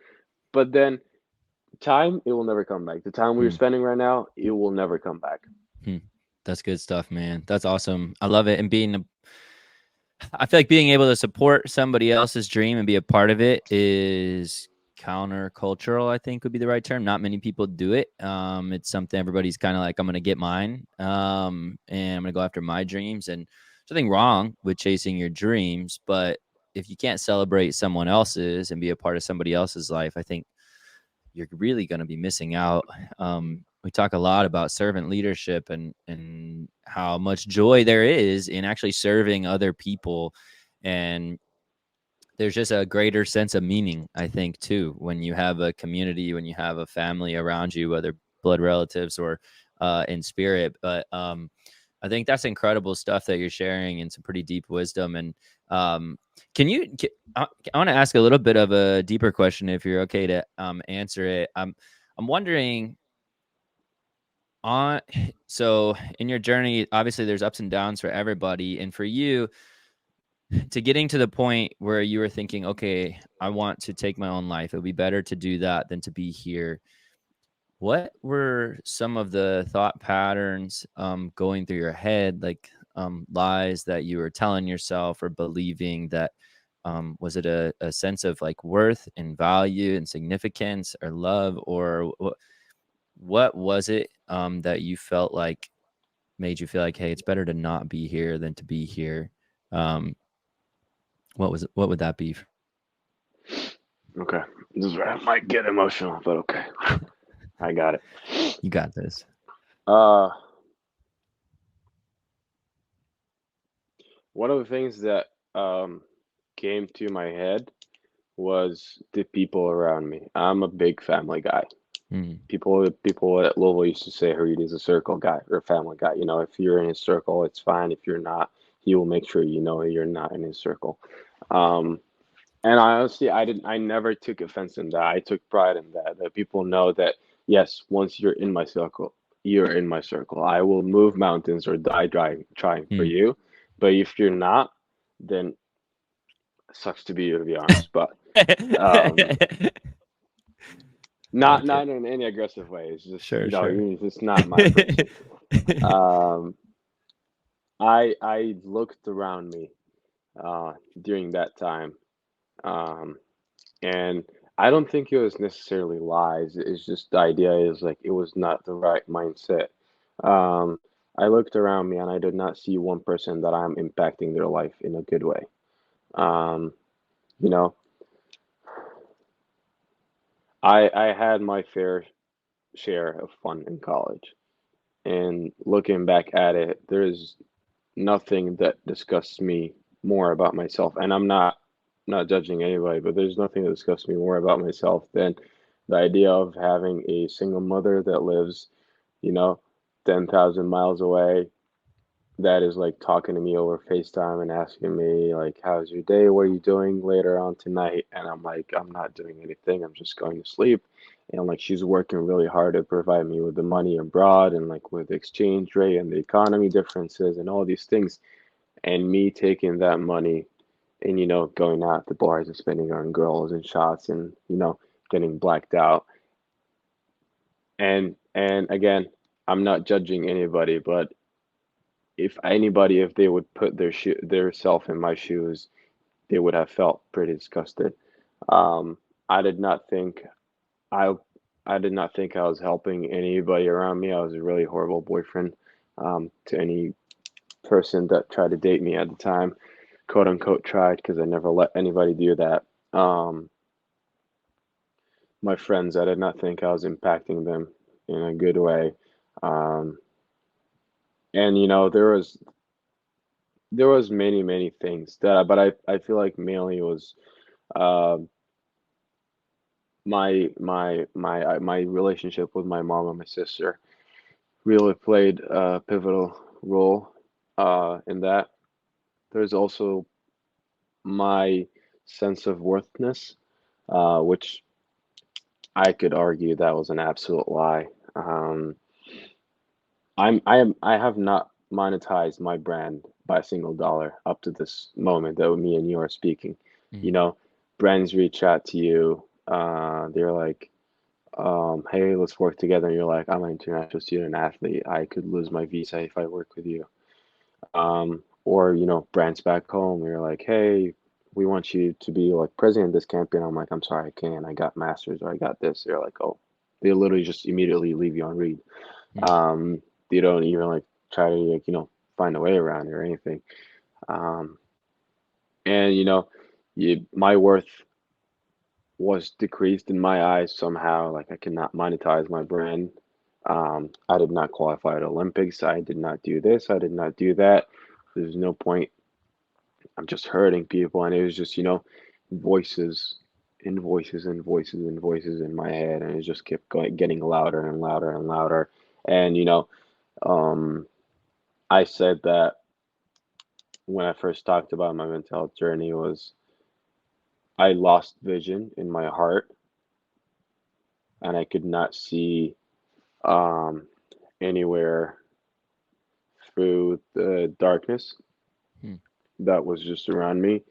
But then time, it will never come back. The time we're Hmm. spending right now, it will never come back. Hmm. That's good stuff, man. That's awesome. I love it. And I feel like being able to support somebody else's dream and be a part of it is countercultural, I think would be the right term. Not many people do it. It's something everybody's kind of like, I'm going to get mine. And I'm going to go after my dreams. And there's nothing wrong with chasing your dreams, but if you can't celebrate someone else's and be a part of somebody else's life, I think you're really going to be missing out. We talk a lot about servant leadership and how much joy there is in actually serving other people. And there's just a greater sense of meaning, I think, too, when you have a community, when you have a family around you, whether blood relatives or in spirit. But I think that's incredible stuff that you're sharing and some pretty deep wisdom. And I want to ask a little bit of a deeper question, if you're okay to answer it. I'm wondering so in your journey, obviously there's ups and downs for everybody. And for you, to getting to the point where you were thinking, okay, I want to take my own life. It would be better to do that than to be here. What were some of the thought patterns going through your head, like lies that you were telling yourself or believing that was it a sense of like worth and value and significance or love, or what was it that you felt like made you feel like, hey, it's better to not be here than to be here? Um, what would that be? Okay. This is where I might get emotional, but okay. I got it. You got this. Uh, One of the things that came to my head was the people around me. I'm a big family guy. Mm, People at Louisville used to say Haridi is a circle guy or a family guy. If you're in his circle, it's fine. If you're not, he will make sure you know you're not in his circle. Um, and I honestly, I never took offense in that. I took pride in that. That people know that yes, once you're in my circle, you're in my circle. I will move mountains or die trying for mm. you. But if you're not, then it sucks to be you, to be honest. But um, Okay. not in any aggressive way. It's just Sure. it's just not my person. Um, I looked around me during that time, um, and I don't think it was necessarily lies. It's just the idea is like it was not the right mindset. Um, I looked around me and I did not see one person that I'm impacting their life in a good way. Um, you know, I had my fair share of fun in college, and looking back at it, there's nothing that disgusts me more about myself. And I'm not judging anybody, but there's nothing that disgusts me more about myself than the idea of having a single mother that lives, you know, 10,000 miles away, that is like talking to me over FaceTime and asking me like, "How's your day? What are you doing later on tonight?" And I'm like, "I'm not doing anything. I'm just going to sleep." And like she's working really hard to provide me with the money abroad and like with the exchange rate and the economy differences and all these things. And me taking that money and going out to bars and spending on girls and shots and getting blacked out. And again, I'm not judging anybody, but if they would put their self in my shoes, they would have felt pretty disgusted. Um, I did not think I I did not think I was helping anybody around me. I was a really horrible boyfriend to any person that tried to date me at the time, quote unquote tried, because I never let anybody do that. Um, my friends, I did not think I was impacting them in a good way. Um, and there was many things that, but I feel like mainly it was uh, my relationship with my mom and my sister really played a pivotal role in that. There's also my sense of worthness, which I could argue that was an absolute lie. I have not monetized my brand by a single dollar up to this moment that me and you are speaking. Mm. You know, brands reach out to you. They're like, hey, let's work together. And you're like, I'm an international student athlete. I could lose my visa if I work with you. Or, brands back home, you're like, hey, we want you to be like president of this campaign. I'm like, I'm sorry, I can't. I got masters or I got this. They're like, oh, they literally just immediately leave you on read. Mm. Um, they don't even like try to like, find a way around it or anything. Um, and my worth was decreased in my eyes somehow. Like I cannot monetize my brand. I did not qualify at Olympics. I did not do this. I did not do that. There's no point. I'm just hurting people, and it was just voices and voices and voices and voices in my head, and it just kept going, getting louder and louder and louder. And um, I said that when I first talked about my mental health journey was I lost vision in my heart, and I could not see um, anywhere through the darkness Mm. that was just around me.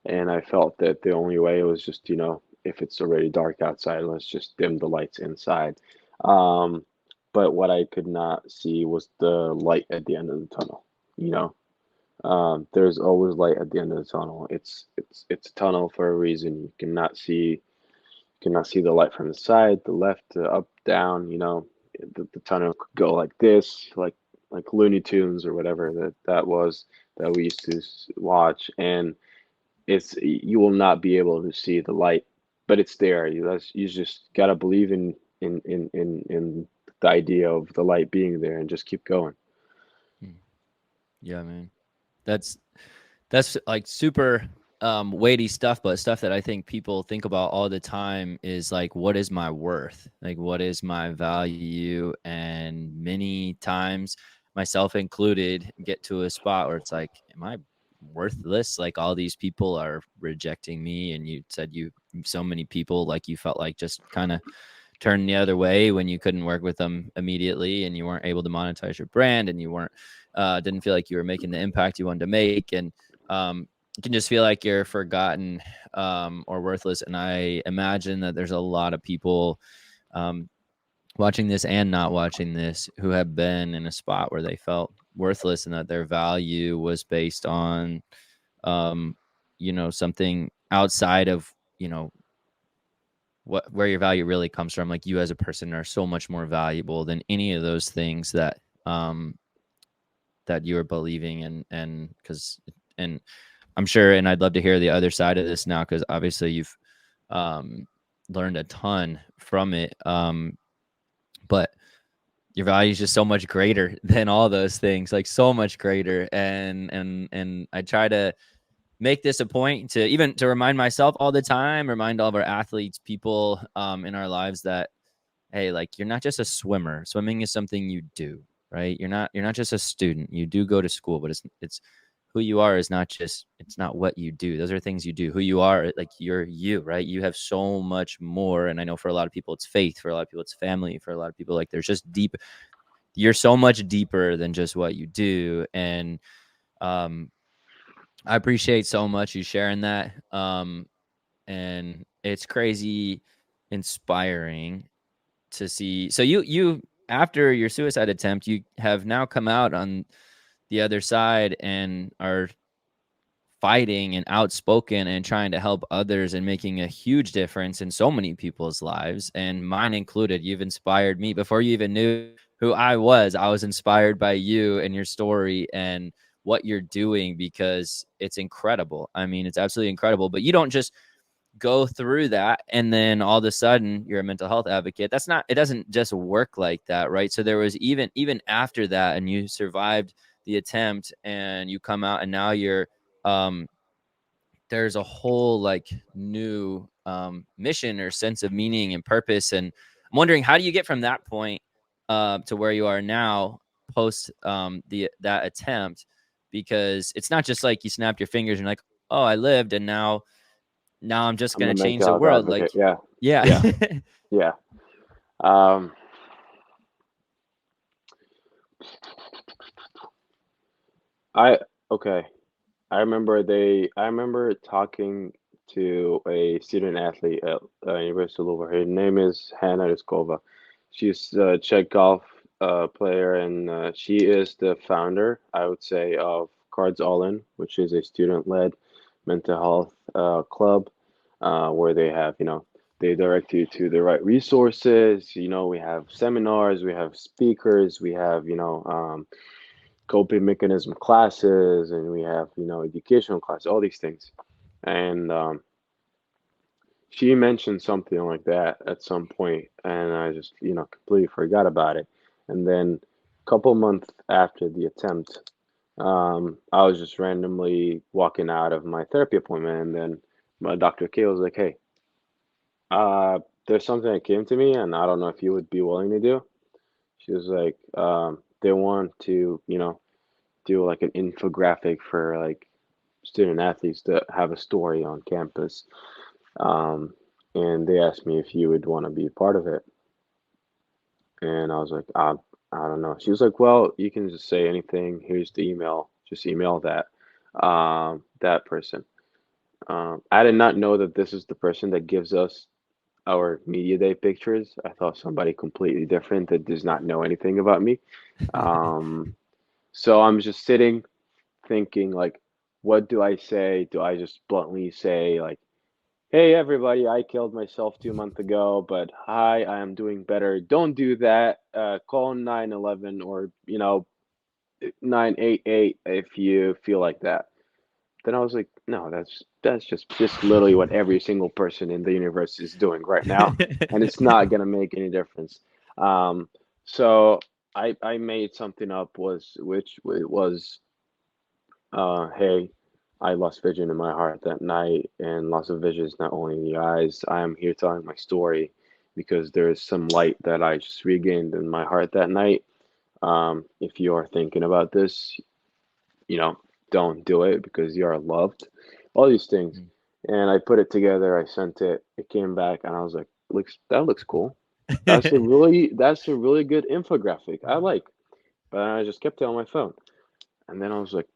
And I felt that the only way was just, if it's already dark outside, let's just dim the lights inside. Um, but what I could not see was the light at the end of the tunnel. You know, there's always light at the end of the tunnel. It's a tunnel for a reason. You cannot see the light from the side, the left, the up, down. The tunnel could go like this, like Looney Tunes or whatever that was that we used to watch, and you will not be able to see the light, but it's there. You just gotta believe in the idea of the light being there and just keep going. Mm. Yeah, man. That's like super weighty stuff, but stuff that I think people think about all the time is like, what is my worth? Like, what is my value? And many times, myself included, get to a spot where it's like, am I worthless? Like, all these people are rejecting me. And you said so many people, like, you felt like just kind of turn the other way when you couldn't work with them immediately and you weren't able to monetize your brand and you weren't didn't feel like you were making the impact you wanted to make. And you can just feel like you're forgotten or worthless. And I imagine that there's a lot of people watching this and not watching this who have been in a spot where they felt worthless and that their value was based on something outside of where your value really comes from. Like, you as a person are so much more valuable than any of those things that that you are believing in. And I'm sure, and I'd love to hear the other side of this now, because obviously you've learned a ton from it, but your value is just so much greater than all those things, like so much greater. And I try to make this a point to remind myself all the time, remind all of our athletes, people in our lives, that, hey, like, you're not just a swimmer. Swimming is something you do, right? You're not just a student. You do go to school, but it's who you are is not just, it's not what you do. Those are things you do. Who you are, like, you're you, right? You have so much more. And I know for a lot of people it's faith, for a lot of people it's family, for a lot of people, like, there's just deep, you're so much deeper than just what you do. And I appreciate so much you sharing that. And it's crazy inspiring to see. So you after your suicide attempt, you have now come out on the other side and are fighting and outspoken and trying to help others and making a huge difference in so many people's lives, and mine included. You've inspired me before you even knew who I was inspired by you and your story and what you're doing, because it's incredible. I mean, it's absolutely incredible. But you don't just go through that and then all of a sudden you're a mental health advocate. That's not, it doesn't just work like that, right? So there was even after that, and you survived the attempt and you come out, and now you're there's a whole like new mission or sense of meaning and purpose. And I'm wondering, how do you get from that point to where you are now post that attempt? Because it's not just like you snapped your fingers and like, oh, I lived, and now I'm just I'm a going to change mental the health world. Like, advocate. yeah. Yeah. Um, okay. I remember talking to a student athlete at University of Louisville. Her name is Hannah Ryskova. She's a Czech golf player, and she is the founder, I would say, of Cards All In, which is a student-led mental health club where they have, they direct you to the right resources. We have seminars, we have speakers, we have, coping mechanism classes, and we have educational classes, all these things. And she mentioned something like that at some point, and I just completely forgot about it. And then a couple months after the attempt, I was just randomly walking out of my therapy appointment, and then my Dr. K was like, "Hey, there's something that came to me, and I don't know if you would be willing to do." She was like, they want to do like an infographic for like student athletes that have a story on campus. And they asked me if you would want to be part of it. And I was like, I don't know. She was like, well, you can just say anything. Here's the email. Just email that person. I did not know that this is the person that gives us our media day pictures. I thought somebody completely different that does not know anything about me. So I'm just sitting thinking like, what do I say? Do I just bluntly say like, hey everybody, I killed myself 2 months ago, but hi, I am doing better. Don't do that. Call 911 or 988 if you feel like that. Then I was like, no, that's just literally what every single person in the universe is doing right now, and it's not gonna make any difference. So I made something up which it was hey, I lost vision in my heart that night, and loss of vision is not only in the eyes. I am here telling my story because there is some light that I just regained in my heart that night. If you are thinking about this, you know, don't do it because you are loved. All these things. And I put it together, I sent it, it came back, and I was like, looks cool. That's a really good infographic. I like. But I just kept it on my phone. And then I was like,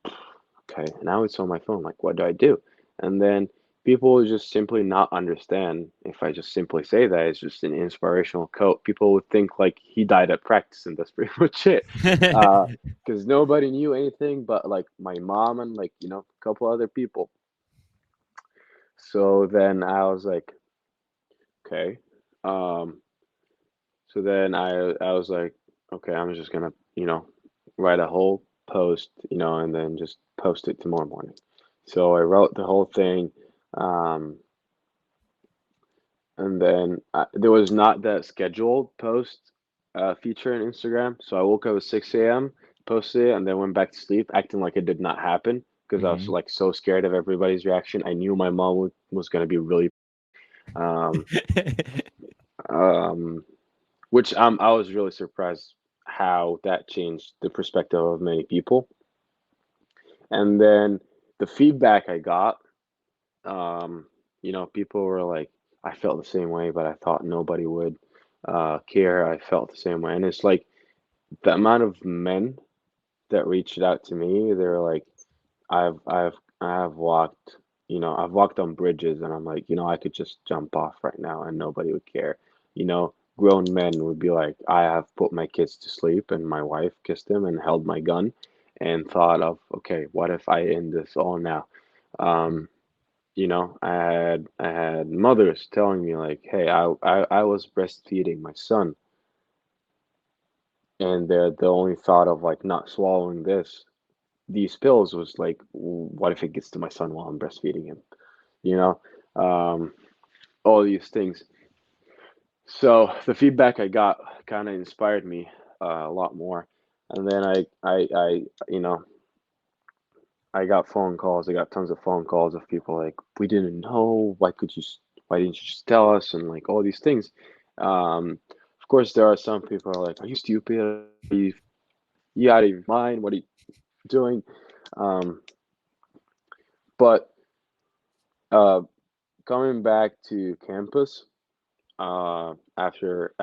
okay, now it's on my phone. Like, what do I do? And then people will just simply not understand if I just simply say that it's just an inspirational quote. People would think like he died at practice, and that's pretty much it. Because nobody knew anything but like my mom and like, a couple other people. So then I was like, okay. So then I was like, okay, I'm just gonna, write a whole post, and then just post it tomorrow morning. So I wrote the whole thing, and then there was not that scheduled post feature in Instagram. So I woke up at 6 a.m., posted it, and then went back to sleep, acting like it did not happen because I was like so scared of everybody's reaction. I knew my mom was gonna be really, um, um, which I was really surprised how that changed the perspective of many people. And then the feedback I got, people were like, I felt the same way, but I thought nobody would care. I felt the same way. And it's like the amount of men that reached out to me, they're like, I've walked, I've walked on bridges, and I'm like, I could just jump off right now and nobody would care. Grown men would be like, I have put my kids to sleep and my wife kissed them and held my gun and thought of, okay, what if I end this all now? I had mothers telling me like, hey, I was breastfeeding my son, and the only thought of like not swallowing these pills was like, what if it gets to my son while I'm breastfeeding him? You know, um, all these things. So the feedback I got kind of inspired me a lot more, and then I got phone calls. I got tons of phone calls of people like, we didn't know. Why didn't you just tell us? And like all these things. Of course, there are some people who are like, are you stupid? You out of your mind? What are you doing? Um, but uh, coming back to campus, after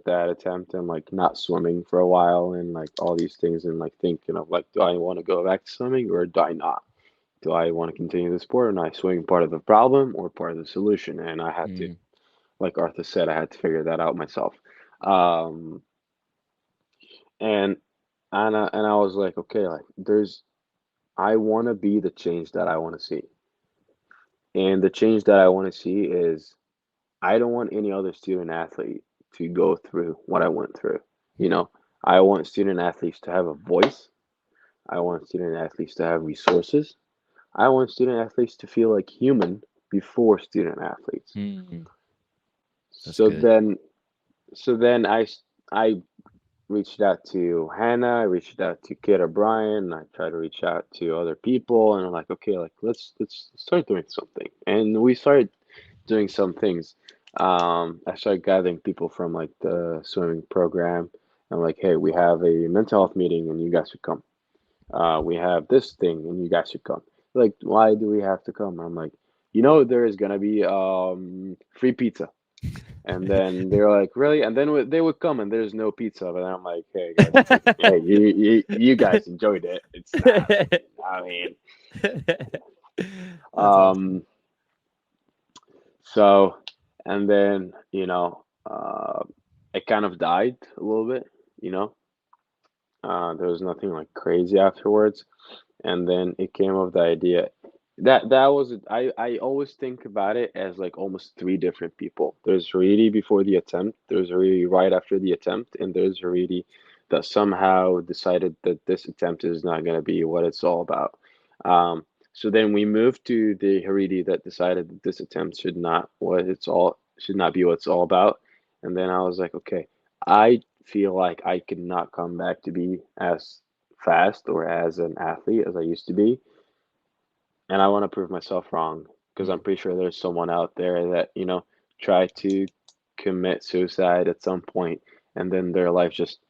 that attempt and like not swimming for a while and like all these things and like thinking of like, do I want to go back to swimming or do I not? Do I want to continue the sport and I swim part of the problem or part of the solution? And I had to, Mm. like Arthur said, I had to figure that out myself. Um, and and I was like, okay, like I want to be the change that I want to see, and the change that I want to see is I don't want any other student athlete to go through what I went through. You know, I want student athletes to have a voice. I want student athletes to have resources. I want student athletes to feel like human before student athletes. Mm. That's So good. then, so then I reached out to Hannah. I reached out to Kid O'Brien. I tried to reach out to other people, and I'm like, okay, like let's start doing something. And we started doing some things. I started gathering people from like the swimming program. I'm like, hey, we have a mental health meeting, and you guys should come. We have this thing, and you guys should come. Like, why do we have to come? I'm like, there is gonna be free pizza. And then they were like, really? And then they would come, and there's no pizza. But I'm like, hey guys, it's like, hey, you guys enjoyed it. It's not. I mean, That's awesome. um, so, and then it kind of died a little bit. You know, there was nothing like crazy afterwards. And then it came up the idea that was I always think about it as like almost three different people. There's Haridi before the attempt, there's Haridi right after the attempt, and there's Haridi that somehow decided that this attempt is not going to be what it's all about. So then we moved to the Haridi that decided that this attempt should not be what it's all about. And then I was like, okay, I feel like I cannot come back to be as fast or as an athlete as I used to be, and I want to prove myself wrong because I'm Mm. pretty sure there's someone out there that tried to commit suicide at some point, and then their life just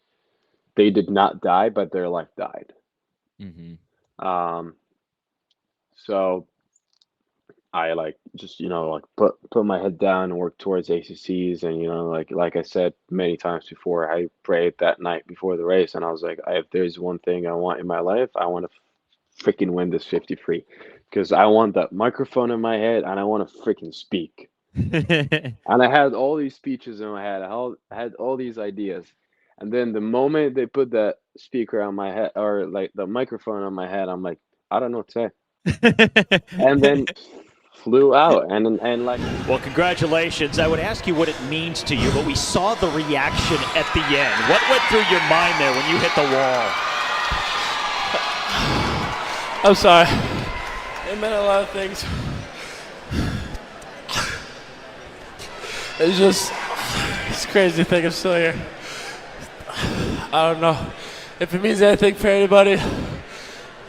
they did not die, but their life died. Mhm. Um, so I like just like put my head down and work towards ACCs, and like I said many times before, I prayed that night before the race, and I was like, if there's one thing I want in my life, I want to freaking win this 50 free, because I want that microphone in my head and I want to freaking speak. And I had all these speeches in my head. I had all these ideas, and then the moment they put that speaker on my head or like the microphone on my head, I'm like, I don't know what to say, and then flew out and like. Well, congratulations. I would ask you what it means to you, but we saw the reaction at the end. What went through your mind there when you hit the wall? I'm sorry. It meant a lot of things. It's crazy to think I'm still here. I don't know if it means anything for anybody.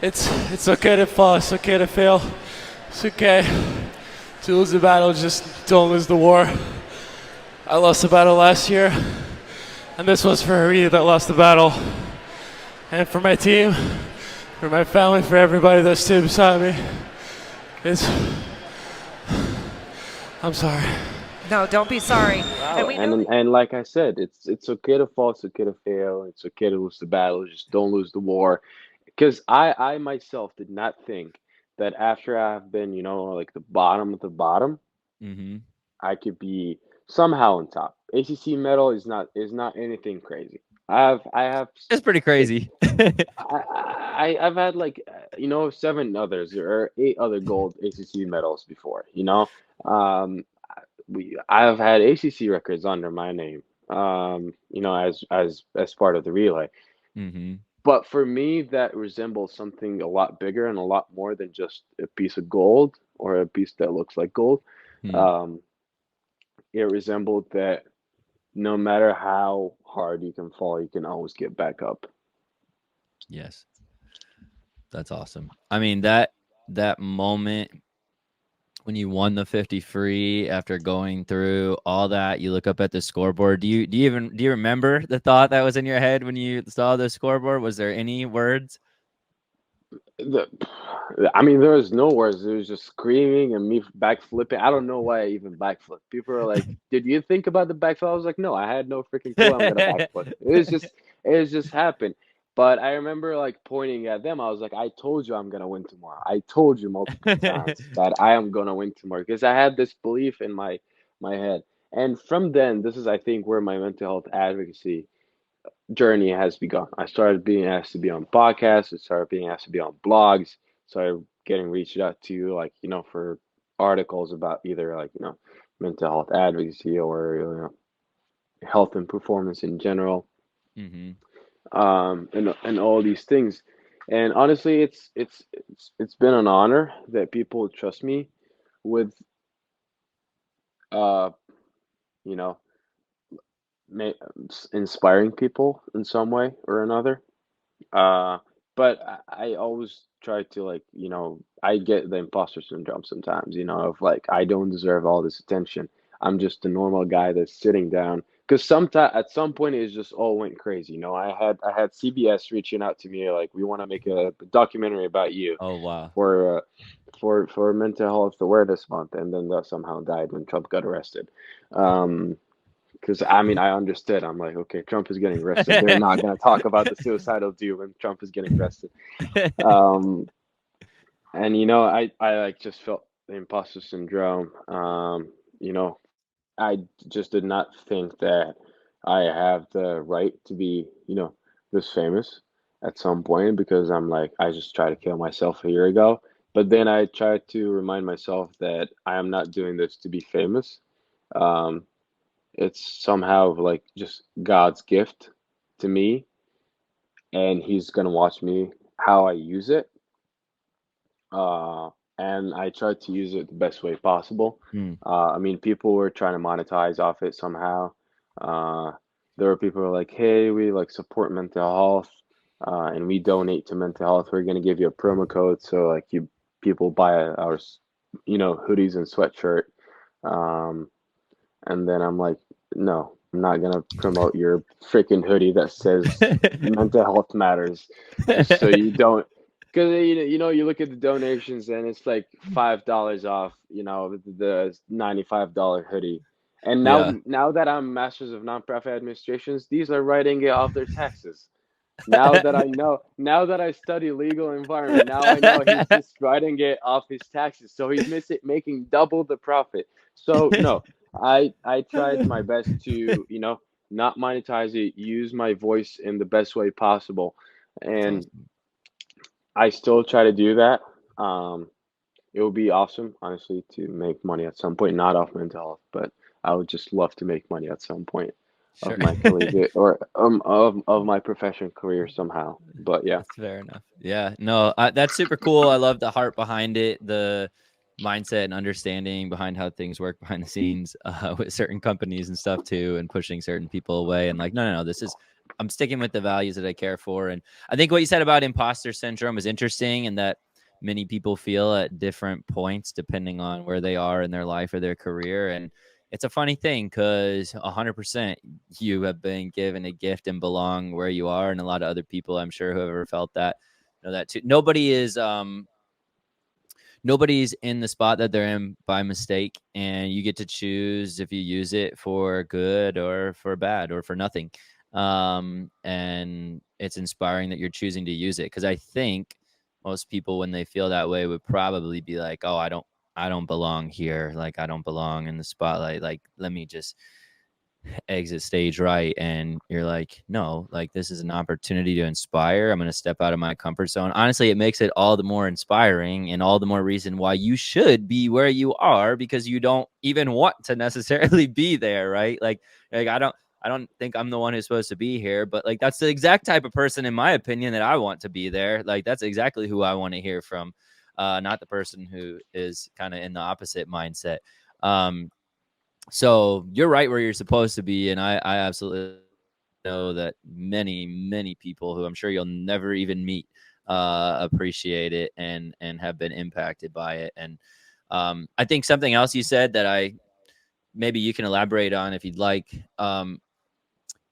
It's okay to fall. It's okay to fail. It's okay to lose the battle. Just don't lose the war. I lost the battle last year, and this was for Haridi that lost the battle, and for my team, for my family, for everybody that stood beside me. I'm sorry. No, don't be sorry. Wow. And we know And like I said, it's okay to fall, it's okay to fail, it's okay to lose the battle, just don't lose the war. Because I myself did not think that after I've been, like the bottom of the bottom, Mhm. I could be somehow on top. ACC medal is not anything crazy. I have It's pretty crazy. I I've had like 7 others or 8 other gold ACC medals before. Um, I've had ACC records under my name. As part of the relay. Mm-hmm. But for me, that resembles something a lot bigger and a lot more than just a piece of gold or a piece that looks like gold. Hmm. Um, it resembled that no matter how hard you can fall, you can always get back up. Yes. That's awesome. I mean, that moment when you won the 50 free after going through all that, you look up at the scoreboard. Do you remember the thought that was in your head when you saw the scoreboard? Was there any words? The, I mean, there was no words. There was just screaming and me backflipping. I don't know why I even backflip. People are like, "Did you think about the backflip?" I was like, "No, I had no freaking clue I'm gonna backflip. It just happened." But I remember like pointing at them. I was like, "I told you I'm gonna win tomorrow. I told you multiple times that I am gonna win tomorrow," because I had this belief in my head. And from then, this is I think where my mental health advocacy journey has begun. I started being asked to be on podcasts. I started being asked to be on blogs. Started getting reached out to for articles about either mental health advocacy or health and performance in general. Mm-hmm. And all these things. And honestly, it's been an honor that people trust me with uh you know ma- inspiring people in some way or another. Uh, but I always try to I get the imposter syndrome sometimes, of like I don't deserve all this attention. I'm just a normal guy that's sitting down. Because sometime at some point it just all went crazy. I had CBS reaching out to me like we want to make a documentary about you Oh, wow. for Mental Health Awareness Month, and then that somehow died when Trump got arrested. Um, because I mean, I understood. I'm like, okay, Trump is getting arrested. They're not going to talk about the suicidal dude when Trump is getting arrested. Um, and I like just felt the imposter syndrome. I just did not think that I have the right to be, this famous at some point because I'm like, I just tried to kill myself a year ago. But then I tried to remind myself that I am not doing this to be famous. Um, it's somehow like just God's gift to me, and He's gonna watch me how I use it. Uh, and I tried to use it the best way possible. Mm. I mean, people were trying to monetize off it somehow. Uh, there were people who were like, "Hey, we like support mental health, and we donate to mental health. We're gonna give you a promo code, so like you people buy our, hoodies and sweatshirt." Um, And then I'm like, no, I'm not gonna promote your freaking hoodie that says mental health matters, just so you don't. Because you look at the donations and it's like $5 off, the $95 hoodie. And Yeah. now that I'm Masters of Nonprofit Administrations, these are writing it off their taxes. Now that I study legal environment, now I know he's just writing it off his taxes. So he's making double the profit. So no, I tried my best to, not monetize it, use my voice in the best way possible. That's And awesome. I still try to do that. It would be awesome, honestly, to make money at some point, not off mental health, but I would just love to make money at some point Sure. of my collegiate or of my professional career somehow. But yeah. That's fair enough. Yeah, no, that's super cool. I love the heart behind it, the mindset and understanding behind how things work behind the scenes with certain companies and stuff too, and pushing certain people away. And like, no, I'm sticking with the values that I care for. And I think what you said about imposter syndrome is interesting, and that many people feel at different points depending on where they are in their life or their career. And it's a funny thing because 100% you have been given a gift and belong where you are. And a lot of other people, I'm sure, who have ever felt that, know that too. Nobody's in the spot that they're in by mistake, and you get to choose if you use it for good or for bad or for nothing. And it's inspiring that you're choosing to use it, because I think most people, when they feel that way, would probably be like, oh, I don't belong here. Like, I don't belong in the spotlight. Like, let me just exit stage right, and you're like, no, like this is an opportunity to inspire. I'm going to step out of my comfort zone. Honestly, it makes it all the more inspiring and all the more reason why you should be where you are, because you don't even want to necessarily be there, right? Like I don't think I'm the one who's supposed to be here, but like that's the exact type of person, in my opinion, that I want to be there. Like that's exactly who I want to hear from, not the person who is kind of in the opposite mindset. So you're right where you're supposed to be, and I absolutely know that many people who I'm sure you'll never even meet appreciate it and have been impacted by it. And I think something else you said that maybe you can elaborate on if you'd like.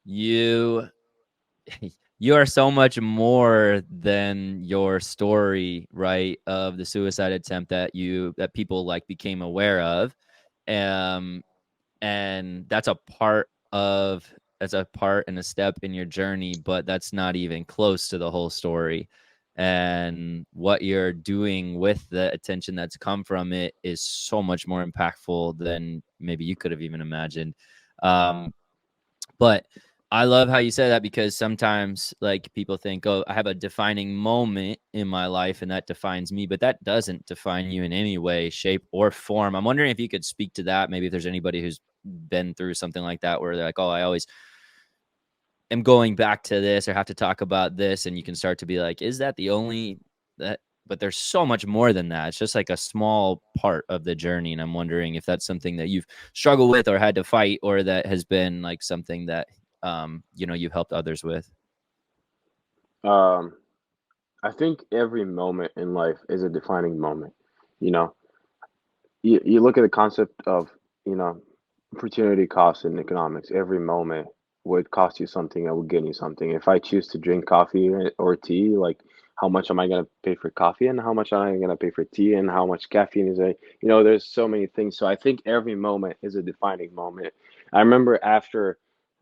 You you are so much more than your story, right, of the suicide attempt that people like became aware of. And that's a part and a step in your journey, but that's not even close to the whole story. And what you're doing with the attention that's come from it is so much more impactful than maybe you could have even imagined. But I love how you said that, because sometimes like people think, oh, I have a defining moment in my life and that defines me, but that doesn't define you in any way, shape, or form. I'm wondering if you could speak to that. Maybe if there's anybody who's been through something like that, where they're like, oh, I always am going back to this or have to talk about this. And you can start to be like, is that the only that? But there's so much more than that. It's just like a small part of the journey. And I'm wondering if that's something that you've struggled with or had to fight, or that has been like something that, you've helped others with. I think every moment in life is a defining moment. You know, you look at the concept of, you know, opportunity cost in economics. Every moment would cost you something, it would gain you something. If I choose to drink coffee or tea, like how much am I going to pay for coffee and how much am I going to pay for tea and how much caffeine is it? You know, there's so many things. So I think every moment is a defining moment. I remember after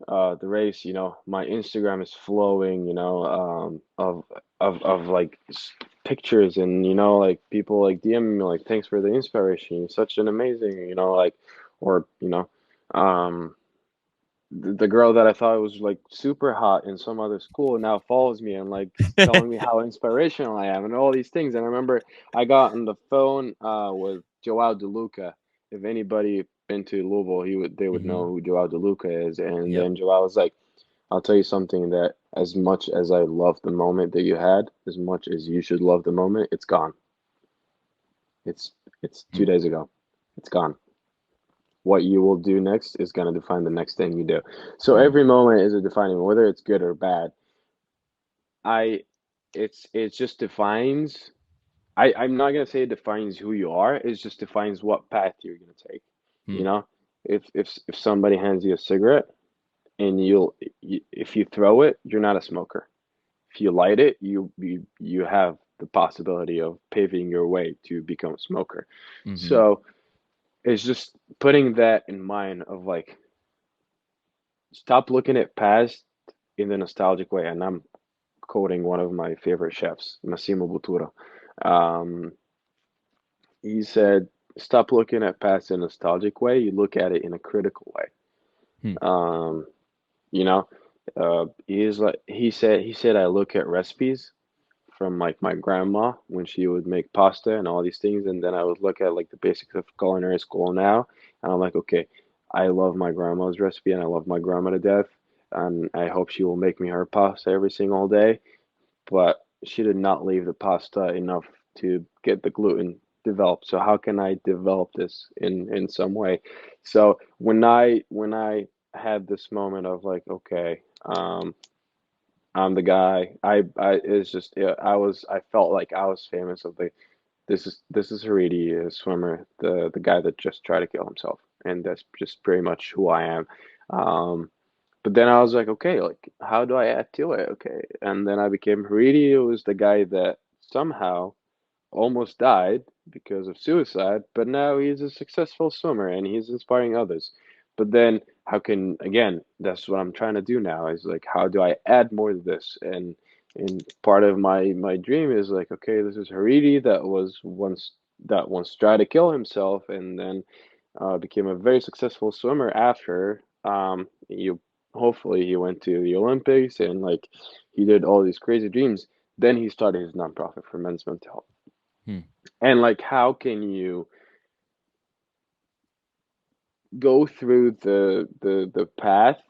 the race, you know, my Instagram is flowing, you know, of like pictures and, you know, like people like DM me like, thanks for the inspiration. You're such an amazing, you know, like, or, you know, um, the girl that I thought was like super hot in some other school now follows me and like telling me how inspirational I am and all these things. And I remember I got on the phone with Joao DeLuca. If anybody been to Louisville, they would know who Joao DeLuca is. And Yep. then Joao was like, I'll tell you something, that as much as I love the moment that you had, as much as you should love the moment, it's gone. It's 2 days ago. It's gone. What you will do next is going to define the next thing you do. So every moment is a defining, whether it's good or bad. It just defines. I'm not gonna say it defines who you are. It just defines what path you're gonna take. You know, if somebody hands you a cigarette and if you throw it, you're not a smoker. If you light it, you have the possibility of paving your way to become a smoker. So it's just putting that in mind of like, stop looking at past in the nostalgic way. And I'm quoting one of my favorite chefs, Massimo Bottura. He said, stop looking at past in a nostalgic way. You look at it in a critical way. You know, he said, I look at recipes from like my grandma when she would make pasta and all these things, and then I would look at like the basics of culinary school now, and I'm like, okay, I love my grandma's recipe and I love my grandma to death, and I hope she will make me her pasta every single day, but she did not leave the pasta enough to get the gluten developed. So how can I develop this in some way? So when I had this moment of like, okay, I'm the guy. I it's just, yeah, I felt like I was famous of the, this is Haridi, a swimmer, the guy that just tried to kill himself, and that's just pretty much who I am. But then I was like, okay, like how do I add to it? Okay, and then I became Haridi. It was the guy that somehow almost died because of suicide, but now he's a successful swimmer and he's inspiring others. But then how can, again, that's what I'm trying to do now, is like, how do I add more to this? And part of my dream is like, okay, this is Haridi that once tried to kill himself and then became a very successful swimmer after. Hopefully he went to the Olympics and like he did all these crazy dreams. Then he started his nonprofit for men's mental health. And like, how can you go through the path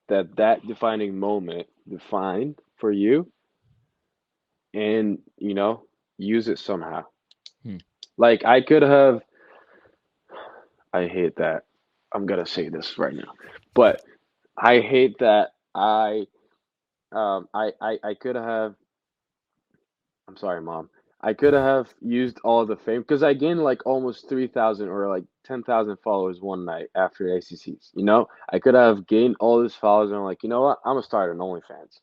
that defining moment defined for you, and use it somehow? Like, I could have. I hate that I'm gonna say this right now, but I hate that I could have. I'm sorry, Mom. I could have used all the fame because I gained like almost 3,000 or like 10,000 followers one night after ACCs. I could have gained all these followers and I'm like, you know what? I'm gonna start an OnlyFans.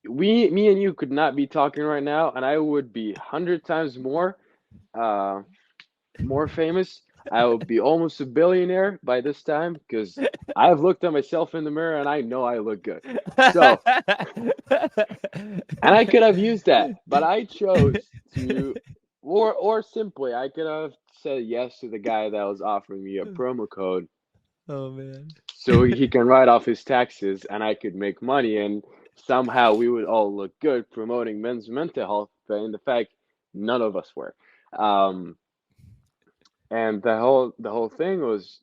Me and you could not be talking right now, and I would be 100 times more famous. I would be almost a billionaire by this time because I've looked at myself in the mirror and I know I look good. So, and I could have used that, but I chose to, or simply, I could have said yes to the guy that was offering me a promo code. Oh man! So he can write off his taxes, and I could make money, and somehow we would all look good promoting men's mental health. But in the fact, none of us were. And the whole thing was,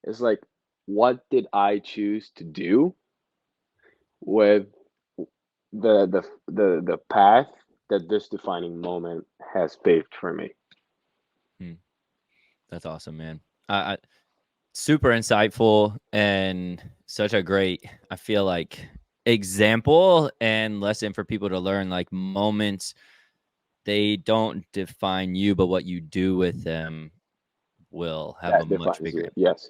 it's like, what did I choose to do with the path that this defining moment has paved for me? That's awesome, man. Super insightful and such a great, I feel like, example and lesson for people to learn. Like, moments, they don't define you, but what you do with them will have That a much defines bigger you. Yes.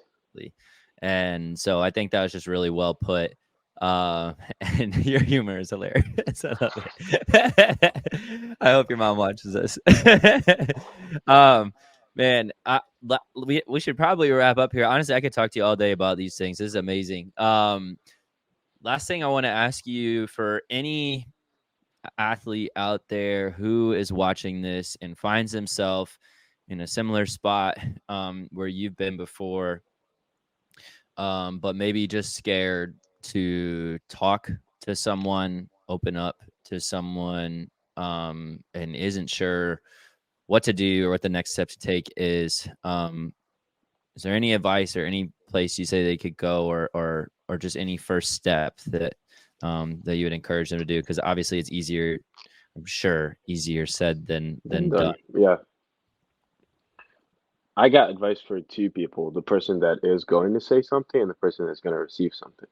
And so I think that was just really well put. And your humor is hilarious. I love it. I hope your mom watches this. Man, we should probably wrap up here. Honestly, I could talk to you all day about these things. This is amazing. Last thing I want to ask you, for any athlete out there who is watching this and finds himself in a similar spot where you've been before, but maybe just scared to talk to someone, open up to someone, and isn't sure what to do or what the next step to take is there any advice or any place you say they could go, or just any first step that that you would encourage them to do? Because obviously it's easier, I'm sure, easier said than done. Yeah. I got advice for two people: the person that is going to say something and the person that's going to receive something.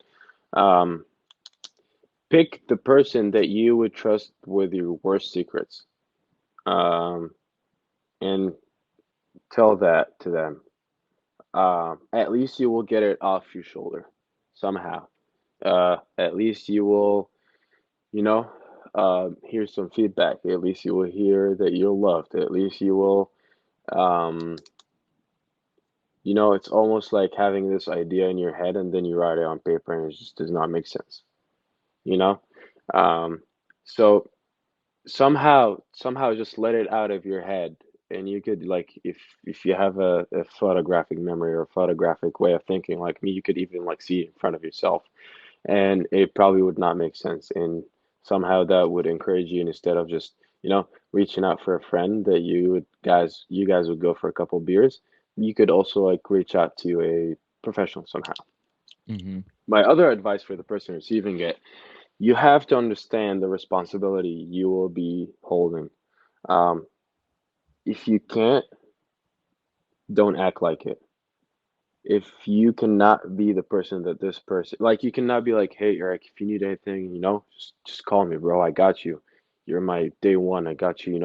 Pick the person that you would trust with your worst secrets, and tell that to them. At least you will get it off your shoulder somehow. At least you will, hear some feedback. At least you will hear that you're loved. At least you will, it's almost like having this idea in your head and then you write it on paper and it just does not make sense. So somehow just let it out of your head, and you could, like, if you have a photographic memory or a photographic way of thinking like me, you could even like see it in front of yourself, and it probably would not make sense, and somehow that would encourage you, and instead of just reaching out for a friend that you guys would go for a couple beers, you could also like reach out to a professional somehow. My other advice for the person receiving it: you have to understand the responsibility you will be holding. If you can't, don't act like it. If you cannot be the person that this person, like, you cannot be like, hey, Eric, if you need anything, just call me, bro. I got you. You're my day one. I got you.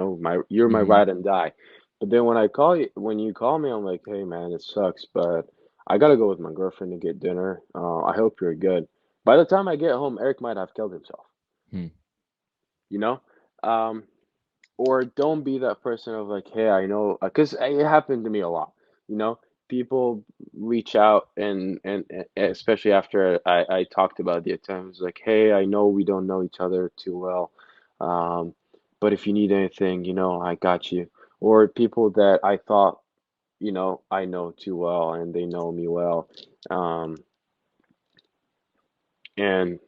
You're my ride and die. But then when you call me, I'm like, hey, man, it sucks, but I gotta go with my girlfriend to get dinner. I hope you're good. By the time I get home, Eric might have killed himself. Or don't be that person of like, hey, I know, because it happened to me a lot. People reach out and especially after I talked about the attempts, like, hey, I know we don't know each other too well, but if you need anything, I got you. Or people that I thought I know too well, and they know me well. Um, and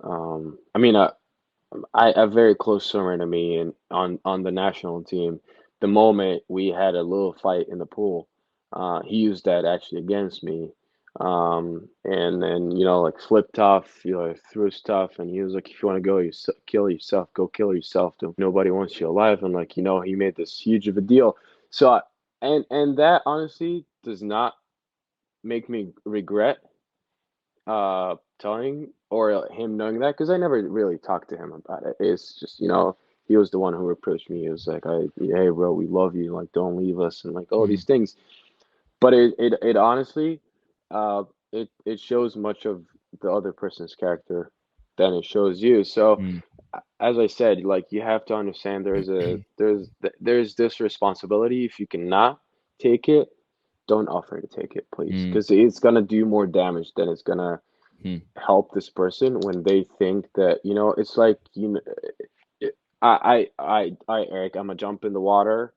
I mean, a very close swimmer to me, and on the national team, the moment we had a little fight in the pool, he used that actually against me. And then, like flipped off, threw stuff, and he was like, if you want to kill yourself, go kill yourself. Nobody wants you alive. And like, he made this huge of a deal. So, and that honestly does not make me regret telling or him knowing that, because I never really talked to him about it. It's just, he was the one who approached me. He was like, hey bro, we love you, like don't leave us, and like all these things. But it honestly, uh it shows much of the other person's character than it shows you. So as I said, like you have to understand there's this responsibility. If you cannot take it, don't offer to take it, please, because it's gonna do more damage than it's gonna help this person when they think that, it's like, Eric, I'm gonna jump in the water,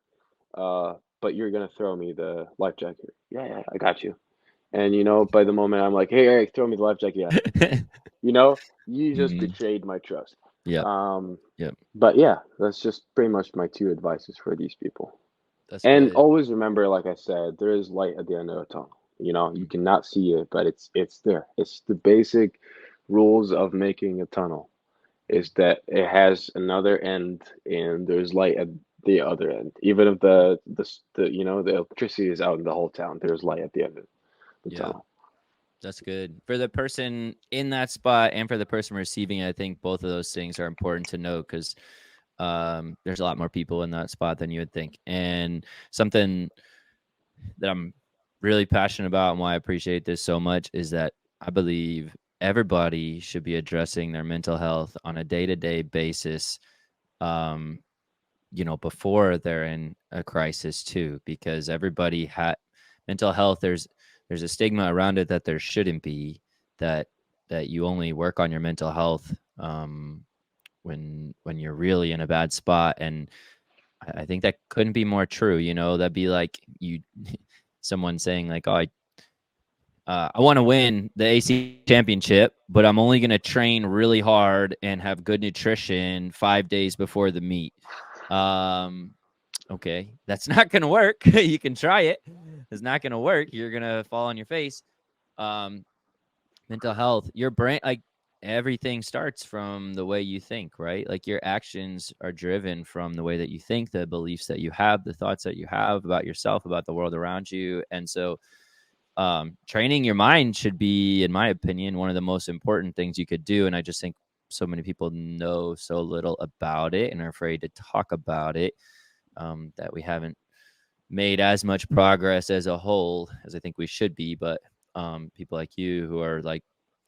but you're gonna throw me the life jacket. Yeah, I got you. And by the moment I'm like, hey Eric, throw me the life jacket, yeah, you just betrayed my trust. Yeah. Um, Yep. but yeah, that's just pretty much my two advices for these people. That's And good. always remember, like I said, there is light at the end of the tunnel. You cannot see it, but it's there. It's the basic rules of making a tunnel, is that it has another end and there's light at the other end. Even if the electricity is out in the whole town, there's light at the end of the tunnel. That's good. For the person in that spot and for the person receiving it, I think both of those things are important to know, because there's a lot more people in that spot than you would think. And something that I'm really passionate about and why I appreciate this so much is that I believe everybody should be addressing their mental health on a day-to-day basis, before they're in a crisis too, because everybody had mental health. There's a stigma around it that there shouldn't be, that you only work on your mental health when you're really in a bad spot. And I think that couldn't be more true. That'd be like someone saying like, oh, I want to win the AC championship, but I'm only going to train really hard and have good nutrition 5 days before the meet. Okay, that's not going to work. You can try it. It's not going to work. You're going to fall on your face. Mental health, your brain, like everything starts from the way you think, right? Like your actions are driven from the way that you think, the beliefs that you have, the thoughts that you have about yourself, about the world around you. And so training your mind should be, in my opinion, one of the most important things you could do. And I just think so many people know so little about it and are afraid to talk about it, that we haven't made as much progress as a whole as I think we should be. But people like you who are like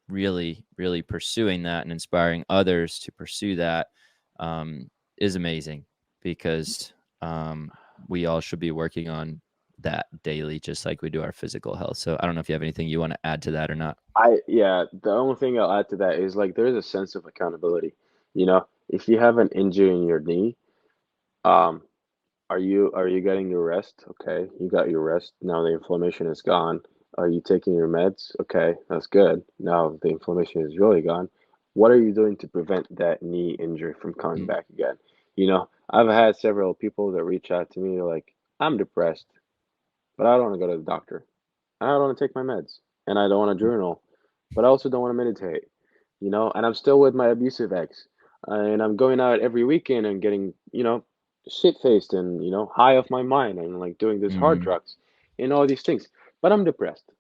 really, really pursuing that and inspiring others to pursue that is amazing, because we all should be working on that daily, just like we do our physical health. So I don't know if you have anything you want to add to that or not. The only thing I'll add to that is like there's a sense of accountability. If you have an injury in your knee, are you getting your rest? Okay, you got your rest. Now the inflammation is gone. Are you taking your meds? Okay, that's good. Now the inflammation is really gone. What are you doing to prevent that knee injury from coming back again? I've had several people that reach out to me like, I'm depressed, but I don't want to go to the doctor. I don't want to take my meds, and I don't want to journal, but I also don't want to meditate. And I'm still with my abusive ex, and I'm going out every weekend and getting, shit faced and, high off my mind and like doing this hard drugs and all these things. But I'm depressed.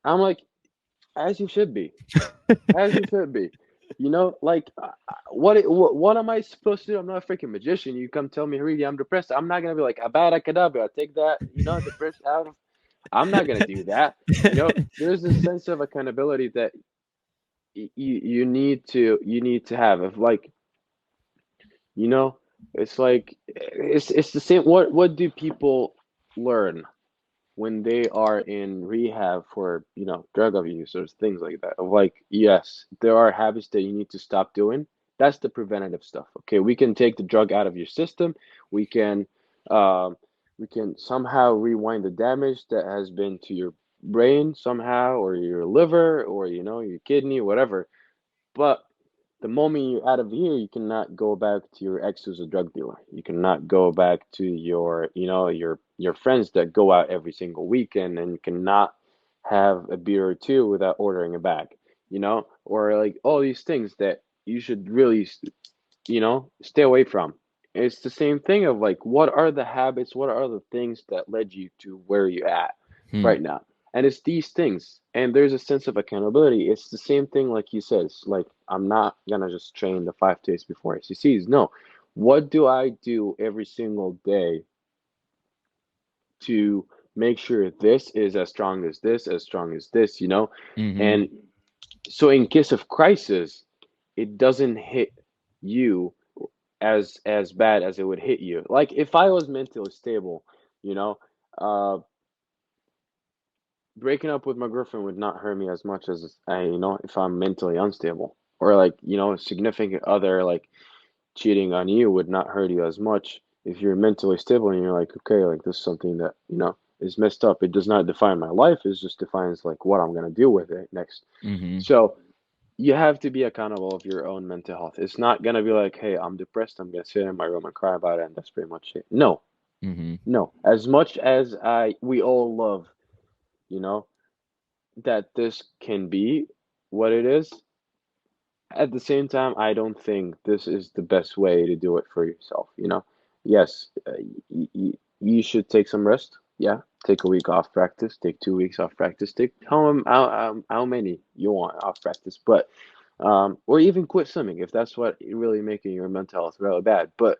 I'm like, as you should be, as you should be. Like, what am I supposed to do? I'm not a freaking magician. You come tell me, Haridi, I'm depressed. I'm not gonna be like, Abada Kadabra, take that, depressed out of. I'm not gonna do that. There's a sense of accountability that you need to have. Of like, it's like it's the same. What do people learn when they are in rehab for drug abuse or things like that? Of like, yes, there are habits that you need to stop doing. That's the preventative stuff. Okay, we can take the drug out of your system. We can we can somehow rewind the damage that has been to your brain somehow, or your liver, or your kidney, whatever. But the moment you're out of here, you cannot go back to your ex who's a drug dealer. You cannot go back to your friends that go out every single weekend, and you cannot have a beer or two without ordering a bag, or like all these things that you should really, stay away from. It's the same thing of like, what are the habits, what are the things that led you to where you're at right now? And it's these things. And there's a sense of accountability. It's the same thing, like you said. It's like, I'm not gonna just train the 5 days before ACCs. No. What do I do every single day to make sure this is as strong as this, as strong as this, And so in case of crisis, it doesn't hit you as bad as it would hit you. Like if I was mentally stable, breaking up with my girlfriend would not hurt me as much as if I'm mentally unstable, or like, a significant other like cheating on you would not hurt you as much if you're mentally stable and you're like, okay, like this is something that, is messed up. It does not define my life. It just defines like what I'm going to do with it next. So you have to be accountable of your own mental health. It's not going to be like, hey, I'm depressed, I'm going to sit in my room and cry about it, and that's pretty much it. No. No. As much as we all love, that this can be what it is, at the same time, I don't think this is the best way to do it for yourself. Yes, you should take some rest. Yeah, take a week off practice, take 2 weeks off practice, take how many you want off practice, but or even quit swimming if that's what really making your mental health really bad. But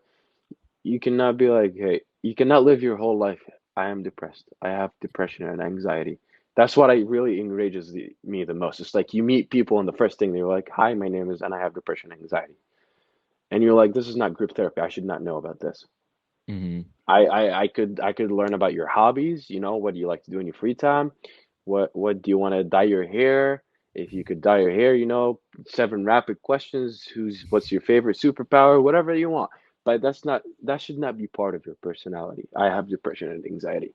you cannot be like, hey, you cannot live your whole life, I am depressed, I have depression and anxiety. That's what really enrages me the most. It's like you meet people and the first thing they're like, hi, my name is, and I have depression and anxiety. And you're like, this is not group therapy. I should not know about this. I could learn about your hobbies. What do you like to do in your free time? What do you want to dye your hair? If you could dye your hair, 7 rapid questions. What's your favorite superpower? Whatever you want. But that should not be part of your personality. I have depression and anxiety.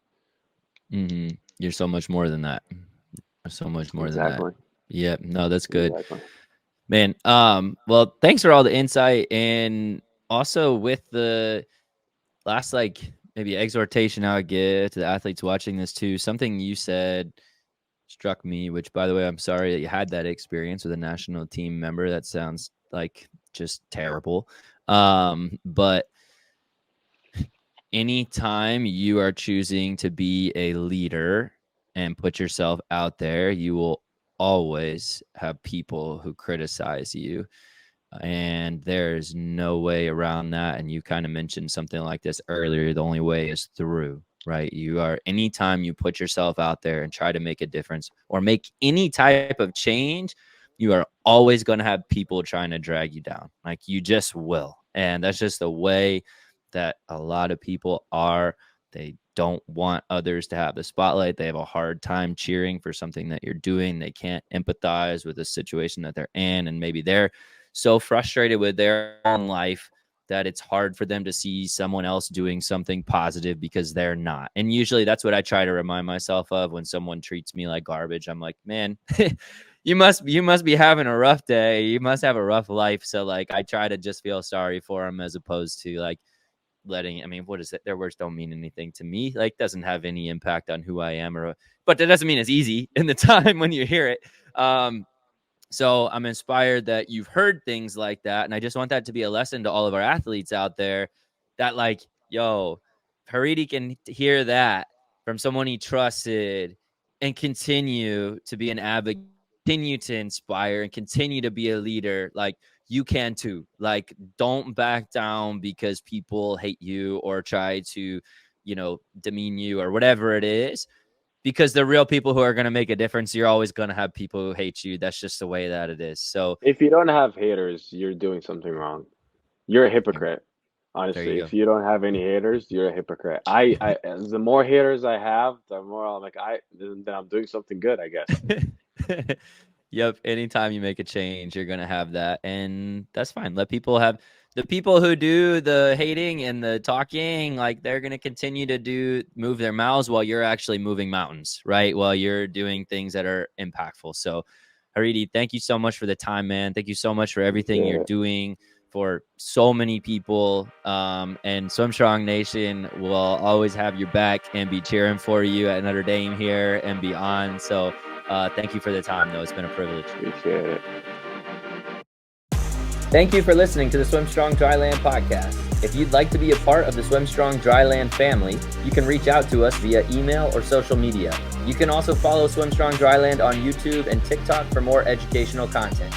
You're so much more than that. So much more than Exactly. that. Yeah, no, that's good. Exactly. Man, well, thanks for all the insight, and also with the last maybe exhortation I would give to the athletes watching this too. Something you said struck me, which by the way, I'm sorry that you had that experience with a national team member. That sounds like just terrible. But anytime you are choosing to be a leader and put yourself out there, you will always have people who criticize you. And there's no way around that. And you kind of mentioned something like this earlier. The only way is through, right? Anytime you put yourself out there and try to make a difference or make any type of change, you are always going to have people trying to drag you down. Like you just will. And that's just the way that a lot of people are. They don't want others to have the spotlight. They have a hard time cheering for something that you're doing. They can't empathize with the situation that they're in. And maybe they're so frustrated with their own life that it's hard for them to see someone else doing something positive because they're not. And usually that's what I try to remind myself of when someone treats me like garbage. I'm like, man, you must be having a rough day. You must have a rough life. So like, I try to just feel sorry for them as opposed to like what is it? Their words don't mean anything to me. Like doesn't have any impact on who I am but that doesn't mean it's easy in the time when you hear it. So I'm inspired that you've heard things like that. And I just want that to be a lesson to all of our athletes out there that like, yo, Haridi can hear that from someone he trusted and continue to be an advocate, continue to inspire and continue to be a leader. Like you can too. Like don't back down because people hate you or try to, demean you or whatever it is. Because the real people who are going to make a difference, you're always going to have people who hate you. That's just the way that it is. So if you don't have haters, you're doing something wrong. You're a hypocrite. Honestly, if you don't have any haters, you're a hypocrite. The more haters I have, the more I'm like, then I'm doing something good, I guess. Yep. Anytime you make a change, you're going to have that. And that's fine. Let people have the people who do the hating and the talking, like they're going to continue to move their mouths while you're actually moving mountains, right? While you're doing things that are impactful. So Haridi, thank you so much for the time, man. Thank you so much for everything you're doing for so many people. And SwimStrong Nation will always have your back and be cheering for you at Notre Dame here and beyond. So thank you for the time, though. It's been a privilege. Appreciate it. Thank you for listening to the SwimStrong Dryland Podcast. If you'd like to be a part of the SwimStrong Dryland family, you can reach out to us via email or social media. You can also follow SwimStrong Dryland on YouTube and TikTok for more educational content.